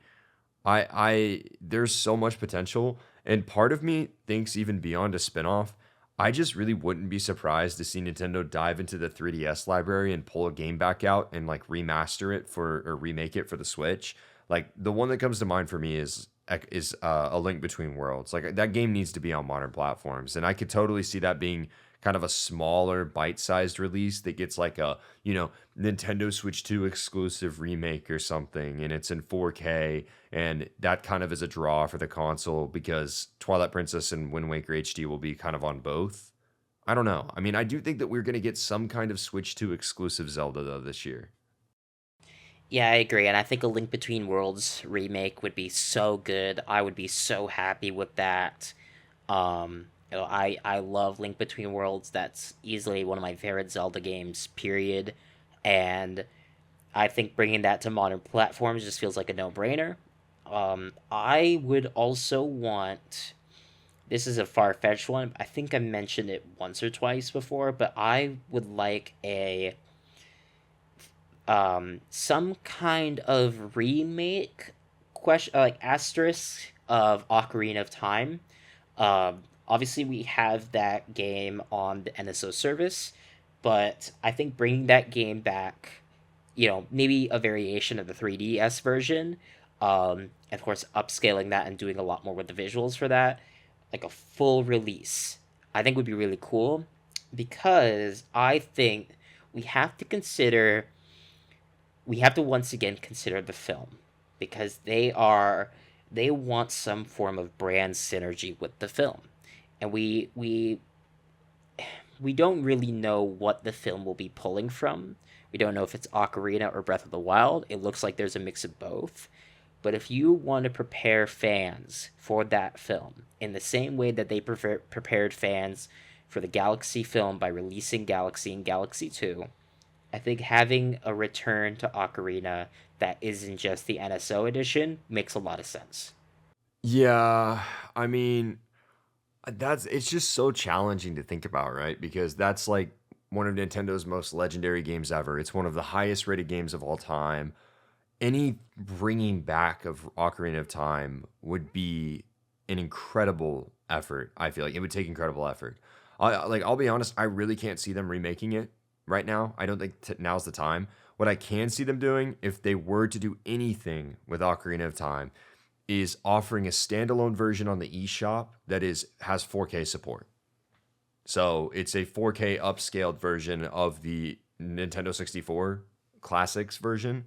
there's so much potential, and part of me thinks even beyond a spinoff, I just really wouldn't be surprised to see Nintendo dive into the 3DS library and pull a game back out and like remaster it or remake it for the Switch. Like the one that comes to mind for me is A Link Between Worlds. Like that game needs to be on modern platforms, and I could totally see that being kind of a smaller bite-sized release that gets like a Nintendo Switch 2 exclusive remake or something, and it's in 4K, and that kind of is a draw for the console because Twilight Princess and Wind Waker HD will be kind of on both. I don't know. I mean, I do think that we're going to get some kind of Switch 2 exclusive Zelda though this year. Yeah, I agree, and I think a Link Between Worlds remake would be so good. I would be so happy with that. I love Link Between Worlds. That's easily one of my favorite Zelda games, period. And I think bringing that to modern platforms just feels like a no-brainer. I would also want. This is a far-fetched one. I think I mentioned it once or twice before, but I would like a some kind of remake question, like asterisk, of Ocarina of Time. Obviously, we have that game on the NSO service, but I think bringing that game back, maybe a variation of the 3DS version, and of course, upscaling that and doing a lot more with the visuals for that, like a full release, I think would be really cool because I think we have to consider we have to once again consider the film because they want some form of brand synergy with the film, and we don't really know what the film will be pulling from. We don't know if it's Ocarina or Breath of the Wild. It looks like there's a mix of both, But if you want to prepare fans for that film in the same way that they prepared fans for the Galaxy film by releasing Galaxy and Galaxy 2, I think having a return to Ocarina that isn't just the NSO edition makes a lot of sense. Yeah, I mean, that's it's just so challenging to think about, right? Because that's like one of Nintendo's most legendary games ever. It's one of the highest rated games of all time. Any bringing back of Ocarina of Time would be an incredible effort. I feel like it would take incredible effort. I'll be honest, I really can't see them remaking it right now. I don't think now's the time. What I can see them doing, if they were to do anything with Ocarina of Time, is offering a standalone version on the eShop that has 4K support. So it's a 4K upscaled version of the Nintendo 64 Classics version.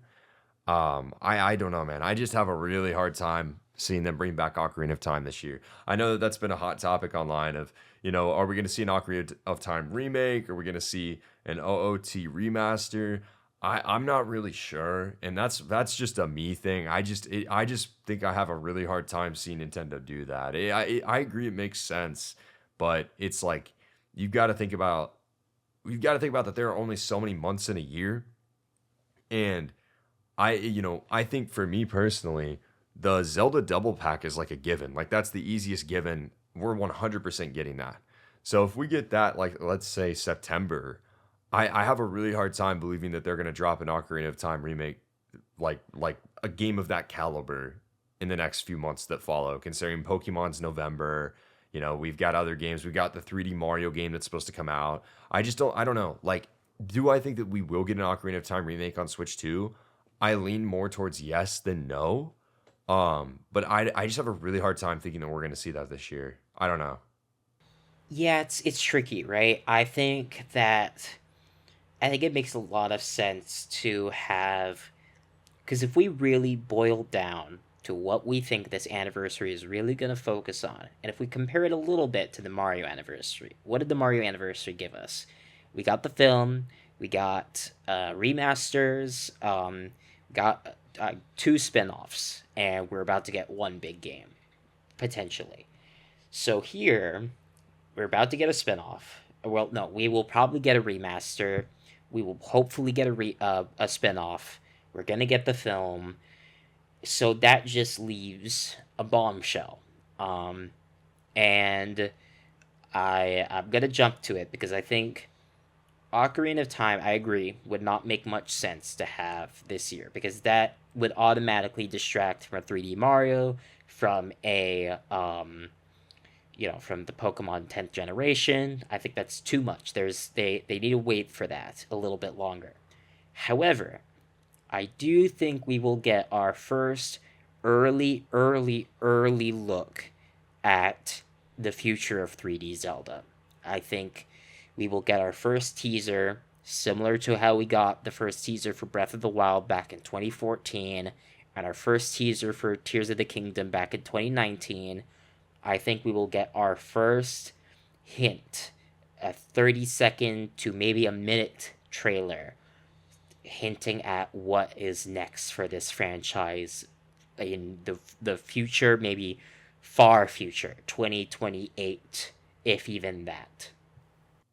I don't know, man. I just have a really hard time seeing them bring back Ocarina of Time this year. I know that that's been a hot topic online of, are we going to see an Ocarina of Time remake? Are we going to see an OOT remaster? I'm not really sure, and that's just a me thing. I just think I have a really hard time seeing Nintendo do that. I agree it makes sense, but it's like you've got to think about that there are only so many months in a year, and I think for me personally, the Zelda double pack is like a given. Like that's the easiest given. We're 100% getting that. So if we get that, like let's say September, I have a really hard time believing that they're gonna drop an Ocarina of Time remake, like a game of that caliber in the next few months that follow. Considering Pokemon's November, we've got other games. We've got the 3D Mario game that's supposed to come out. I don't know. Like, do I think that we will get an Ocarina of Time remake on Switch 2? I lean more towards yes than no. But I just have a really hard time thinking that we're gonna see that this year. I don't know. Yeah, it's tricky, right? I think it makes a lot of sense to have, because if we really boil down to what we think this anniversary is really going to focus on, and if we compare it a little bit to the Mario anniversary, what did the Mario anniversary give us? We got the film, we got remasters, got two spin-offs, and we're about to get one big game, potentially. So here, we're about to get a spin-off. Well, no, we will probably get a remaster. We will hopefully get a spin-off. We're gonna get the film. So that just leaves a bombshell. Um, and I'm gonna jump to it because I think Ocarina of Time, I agree, would not make much sense to have this year because that would automatically distract from a 3D Mario, from from the Pokemon 10th generation. I think that's too much. They need to wait for that a little bit longer. However, I do think we will get our first early look at the future of 3D Zelda. I think we will get our first teaser similar to how we got the first teaser for Breath of the Wild back in 2014 and our first teaser for Tears of the Kingdom back in 2019. I think we will get our first hint, a 30-second to maybe a minute trailer hinting at what is next for this franchise in the future, maybe far future, 2028, if even that.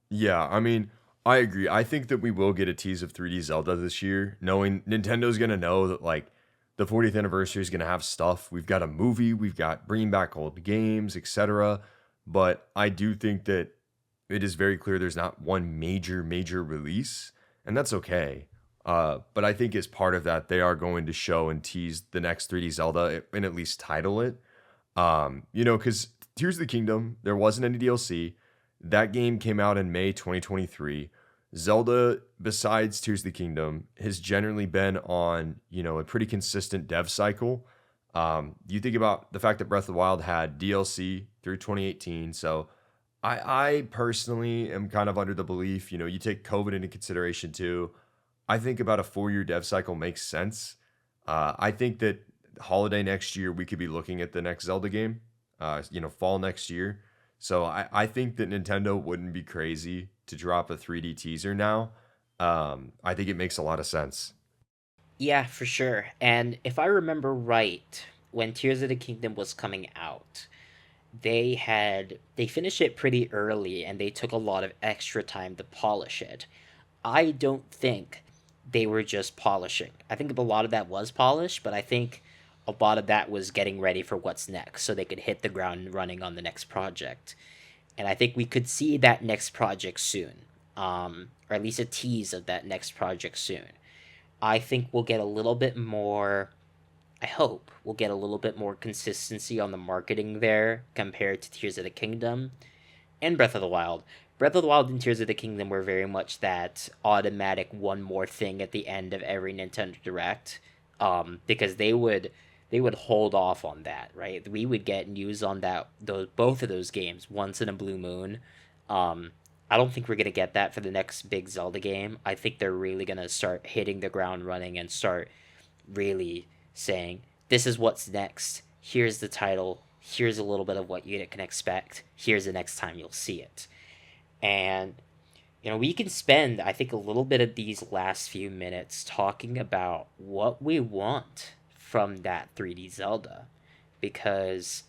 Yeah, I mean, I agree. I think that we will get a tease of 3D Zelda this year, knowing Nintendo's gonna know that like the 40th anniversary is gonna have stuff. We've got a movie, we've got bringing back old games, etc. But I do think that it is very clear there's not one major release, and that's okay. But I think as part of that, they are going to show and tease the next 3D Zelda and at least title it. Because Tears of the Kingdom, there wasn't any DLC. That game came out in May 2023. Zelda, besides Tears of the Kingdom, has generally been on, a pretty consistent dev cycle. You think about the fact that Breath of the Wild had DLC through 2018. So I personally am kind of under the belief, you take COVID into consideration too. I think about a 4-year dev cycle makes sense. I think that holiday next year, we could be looking at the next Zelda game, fall next year. So I think that Nintendo wouldn't be crazy to drop a 3D teaser now. I think it makes a lot of sense. Yeah, for sure. And if I remember right, when Tears of the Kingdom was coming out, they finished it pretty early and they took a lot of extra time to polish it. I don't think they were just polishing. I think a lot of that was polished, but I think a lot of that was getting ready for what's next so they could hit the ground running on the next project. And I think we could see that next project soon, or at least a tease of that next project soon. I think we'll get a little bit more. I hope we'll get a little bit more consistency on the marketing there compared to Tears of the Kingdom and Breath of the Wild. Breath of the Wild and Tears of the Kingdom were very much that automatic one more thing at the end of every Nintendo Direct, because they would hold off on that, right? We would get news on that those both of those games once in a blue moon. Um, I don't think we're gonna get that for the next big Zelda game. I think they're really gonna start hitting the ground running and start really saying, "This is what's next. Here's the title. Here's a little bit of what you can expect. Here's the next time you'll see it." And we can spend, I think, a little bit of these last few minutes talking about what we want from that 3D Zelda, because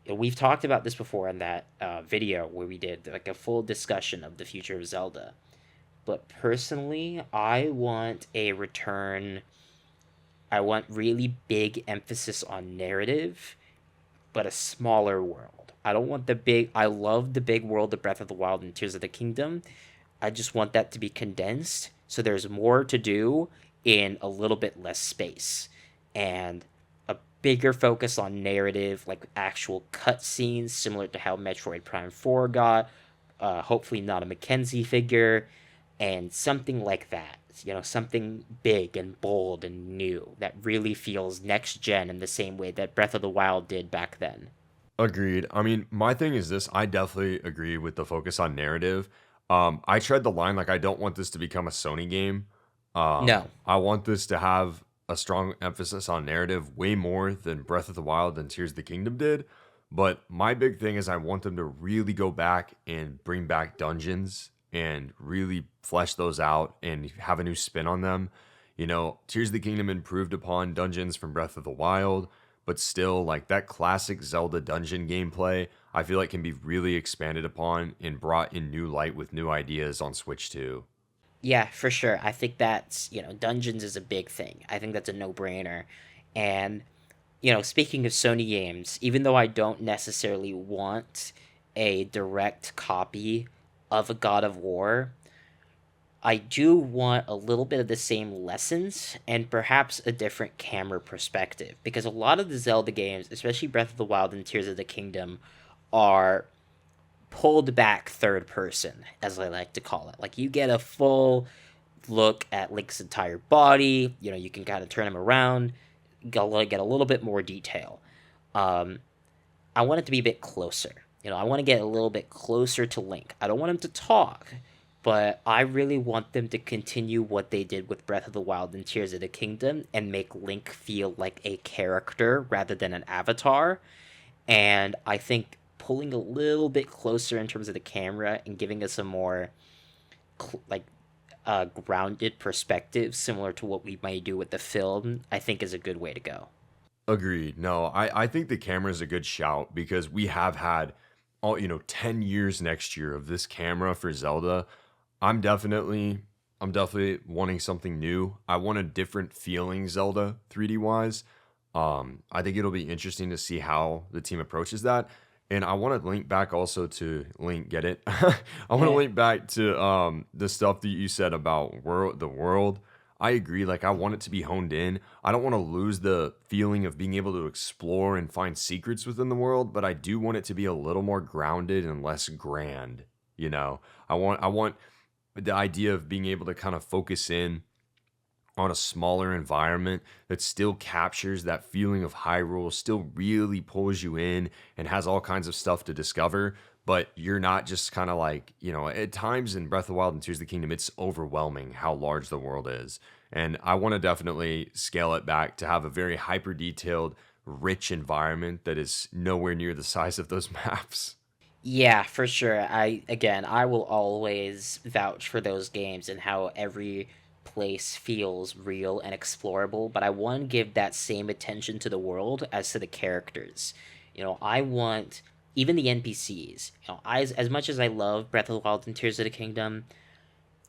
we've talked about this before in that video where we did like a full discussion of the future of Zelda. But personally, I want a return. I want really big emphasis on narrative, but a smaller world. I don't want the big. I love the big world of Breath of the Wild and Tears of the Kingdom. I just want that to be condensed so there's more to do in a little bit less space. And a bigger focus on narrative, like actual cutscenes, similar to how Metroid Prime 4 got. Hopefully, not a Mackenzie figure, and something like that. Something big and bold and new that really feels next gen in the same way that Breath of the Wild did back then. Agreed. I mean, my thing is this, I definitely agree with the focus on narrative. I tread the line like I don't want this to become a Sony game. No. I want this to have a strong emphasis on narrative way more than Breath of the Wild and Tears of the Kingdom did. But my big thing is I want them to really go back and bring back dungeons and really flesh those out and have a new spin on them. Tears of the Kingdom improved upon dungeons from Breath of the Wild, but still, like that classic Zelda dungeon gameplay, I feel like can be really expanded upon and brought in new light with new ideas on Switch too. Yeah, for sure. I think dungeons is a big thing. I think that's a no-brainer. And, speaking of Sony games, even though I don't necessarily want a direct copy of a God of War, I do want a little bit of the same lessons and perhaps a different camera perspective. Because a lot of the Zelda games, especially Breath of the Wild and Tears of the Kingdom, are pulled back third person, as I like to call it. Like you get a full look at Link's entire body. You can kind of turn him around, get a little bit more detail. Um, I want it to be a bit closer. I want to get a little bit closer to Link. I don't want him to talk, but I really want them to continue what they did with Breath of the Wild and Tears of the Kingdom and make Link feel like a character rather than an avatar. And I think pulling a little bit closer in terms of the camera and giving us a more like grounded perspective, similar to what we might do with the film, I think is a good way to go. Agreed. No, I think the camera is a good shout because we have had 10 years next year of this camera for Zelda. I'm definitely I'm definitely wanting something new. I want a different feeling Zelda 3D wise. I think it'll be interesting to see how the team approaches that. And I want to link back also to Link, get it? I want to Yeah. link back to the stuff that you said about the world. I agree. Like I want it to be honed in. I don't want to lose the feeling of being able to explore and find secrets within the world, but I do want it to be a little more grounded and less grand. I want the idea of being able to kind of focus in on a smaller environment that still captures that feeling of Hyrule, still really pulls you in and has all kinds of stuff to discover. But you're not just kind of like, at times in Breath of the Wild and Tears of the Kingdom, it's overwhelming how large the world is. And I want to definitely scale it back to have a very hyper detailed, rich environment that is nowhere near the size of those maps. Yeah, for sure. I will always vouch for those games and how every place feels real and explorable, but I want to give that same attention to the world as to the characters. I want even the NPCs. As much as I love Breath of the Wild and Tears of the Kingdom,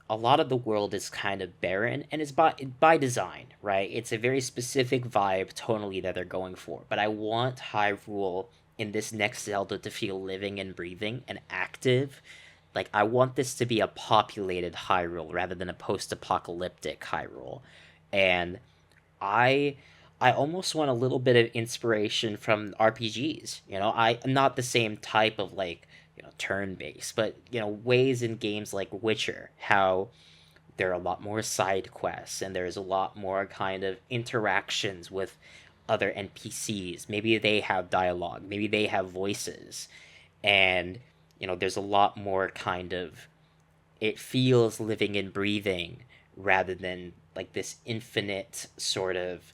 a lot of the world is kind of barren, and it's by design, right? It's a very specific vibe tonally that they're going for. But I want Hyrule in this next Zelda to feel living and breathing and active. Like, I want this to be a populated Hyrule rather than a post-apocalyptic Hyrule. And I I almost want a little bit of inspiration from RPGs. I'm not the same type of, like, turn based, but ways in games like Witcher, how there are a lot more side quests and there's a lot more kind of interactions with other NPCs. Maybe they have dialogue, maybe they have voices, and there's a lot more kind of, it feels living and breathing rather than like this infinite sort of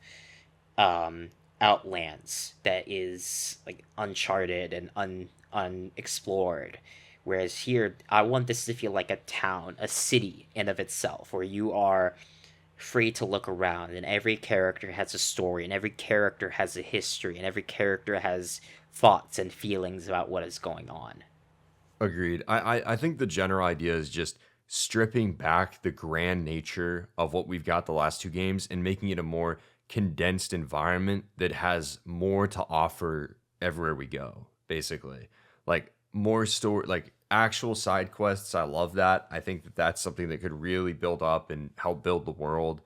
outlands that is like uncharted and unexplored. Whereas here, I want this to feel like a town, a city in of itself, where you are free to look around, and every character has a story, and every character has a history, and every character has thoughts and feelings about what is going on. Agreed. I think the general idea is just stripping back the grand nature of what we've got the last two games and making it a more condensed environment that has more to offer everywhere we go, basically. Like more story, like actual side quests. I love that. I think that that's something that could really build up and help build the world.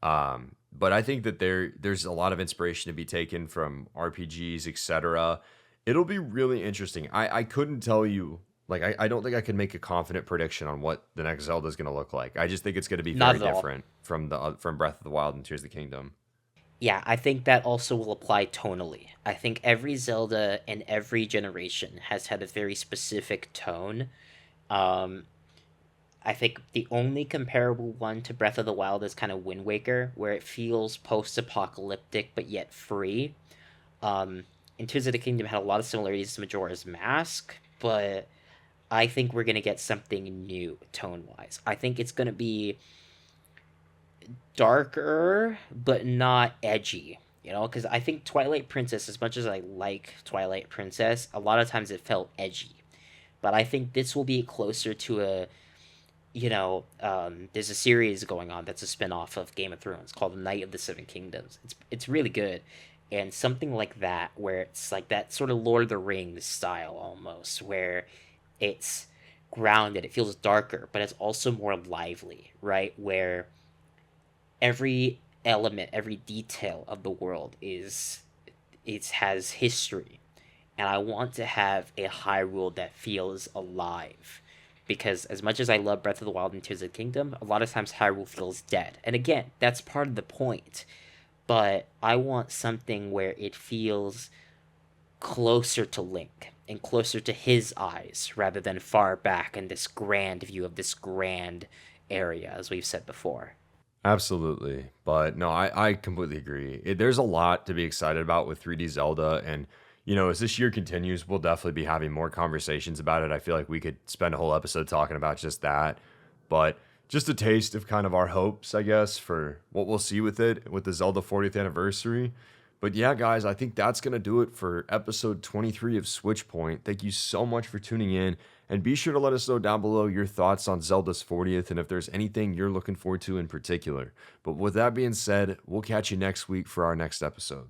But I think that there's a lot of inspiration to be taken from RPGs, etc. It'll be really interesting. I couldn't tell you, like, I don't think I can make a confident prediction on what the next Zelda is going to look like. I just think it's going to be Not very at all. different from Breath of the Wild and Tears of the Kingdom. Yeah, I think that also will apply tonally. I think every Zelda in every generation has had a very specific tone. Um, I think the only comparable one to Breath of the Wild is kind of Wind Waker, where it feels post-apocalyptic but yet free. Um, in Tears of the Kingdom had a lot of similarities to Majora's Mask, but I think we're gonna get something new tone-wise. I think it's gonna be darker but not edgy. Because I think Twilight Princess, as much as I like Twilight Princess, a lot of times it felt edgy. But I think this will be closer to there's a series going on that's a spin-off of Game of Thrones called Night of the Seven Kingdoms. It's really good. And something like that, where it's like that sort of Lord of the Rings style almost, where it's grounded, it feels darker, but it's also more lively, right? Where every element, every detail of the world it has history. And I want to have a Hyrule that feels alive. Because as much as I love Breath of the Wild and Tears of the Kingdom, a lot of times Hyrule feels dead. And again, that's part of the point. But I want something where it feels closer to Link and closer to his eyes rather than far back in this grand view of this grand area, as we've said before. Absolutely. But no, I completely agree. There's a lot to be excited about with 3D Zelda. And, as this year continues, we'll definitely be having more conversations about it. I feel like we could spend a whole episode talking about just that. But just a taste of kind of our hopes, I guess, for what we'll see with it, with the Zelda 40th anniversary. But yeah, guys, I think that's going to do it for episode 23 of Switch Point. Thank you so much for tuning in. And be sure to let us know down below your thoughts on Zelda's 40th and if there's anything you're looking forward to in particular. But with that being said, we'll catch you next week for our next episode.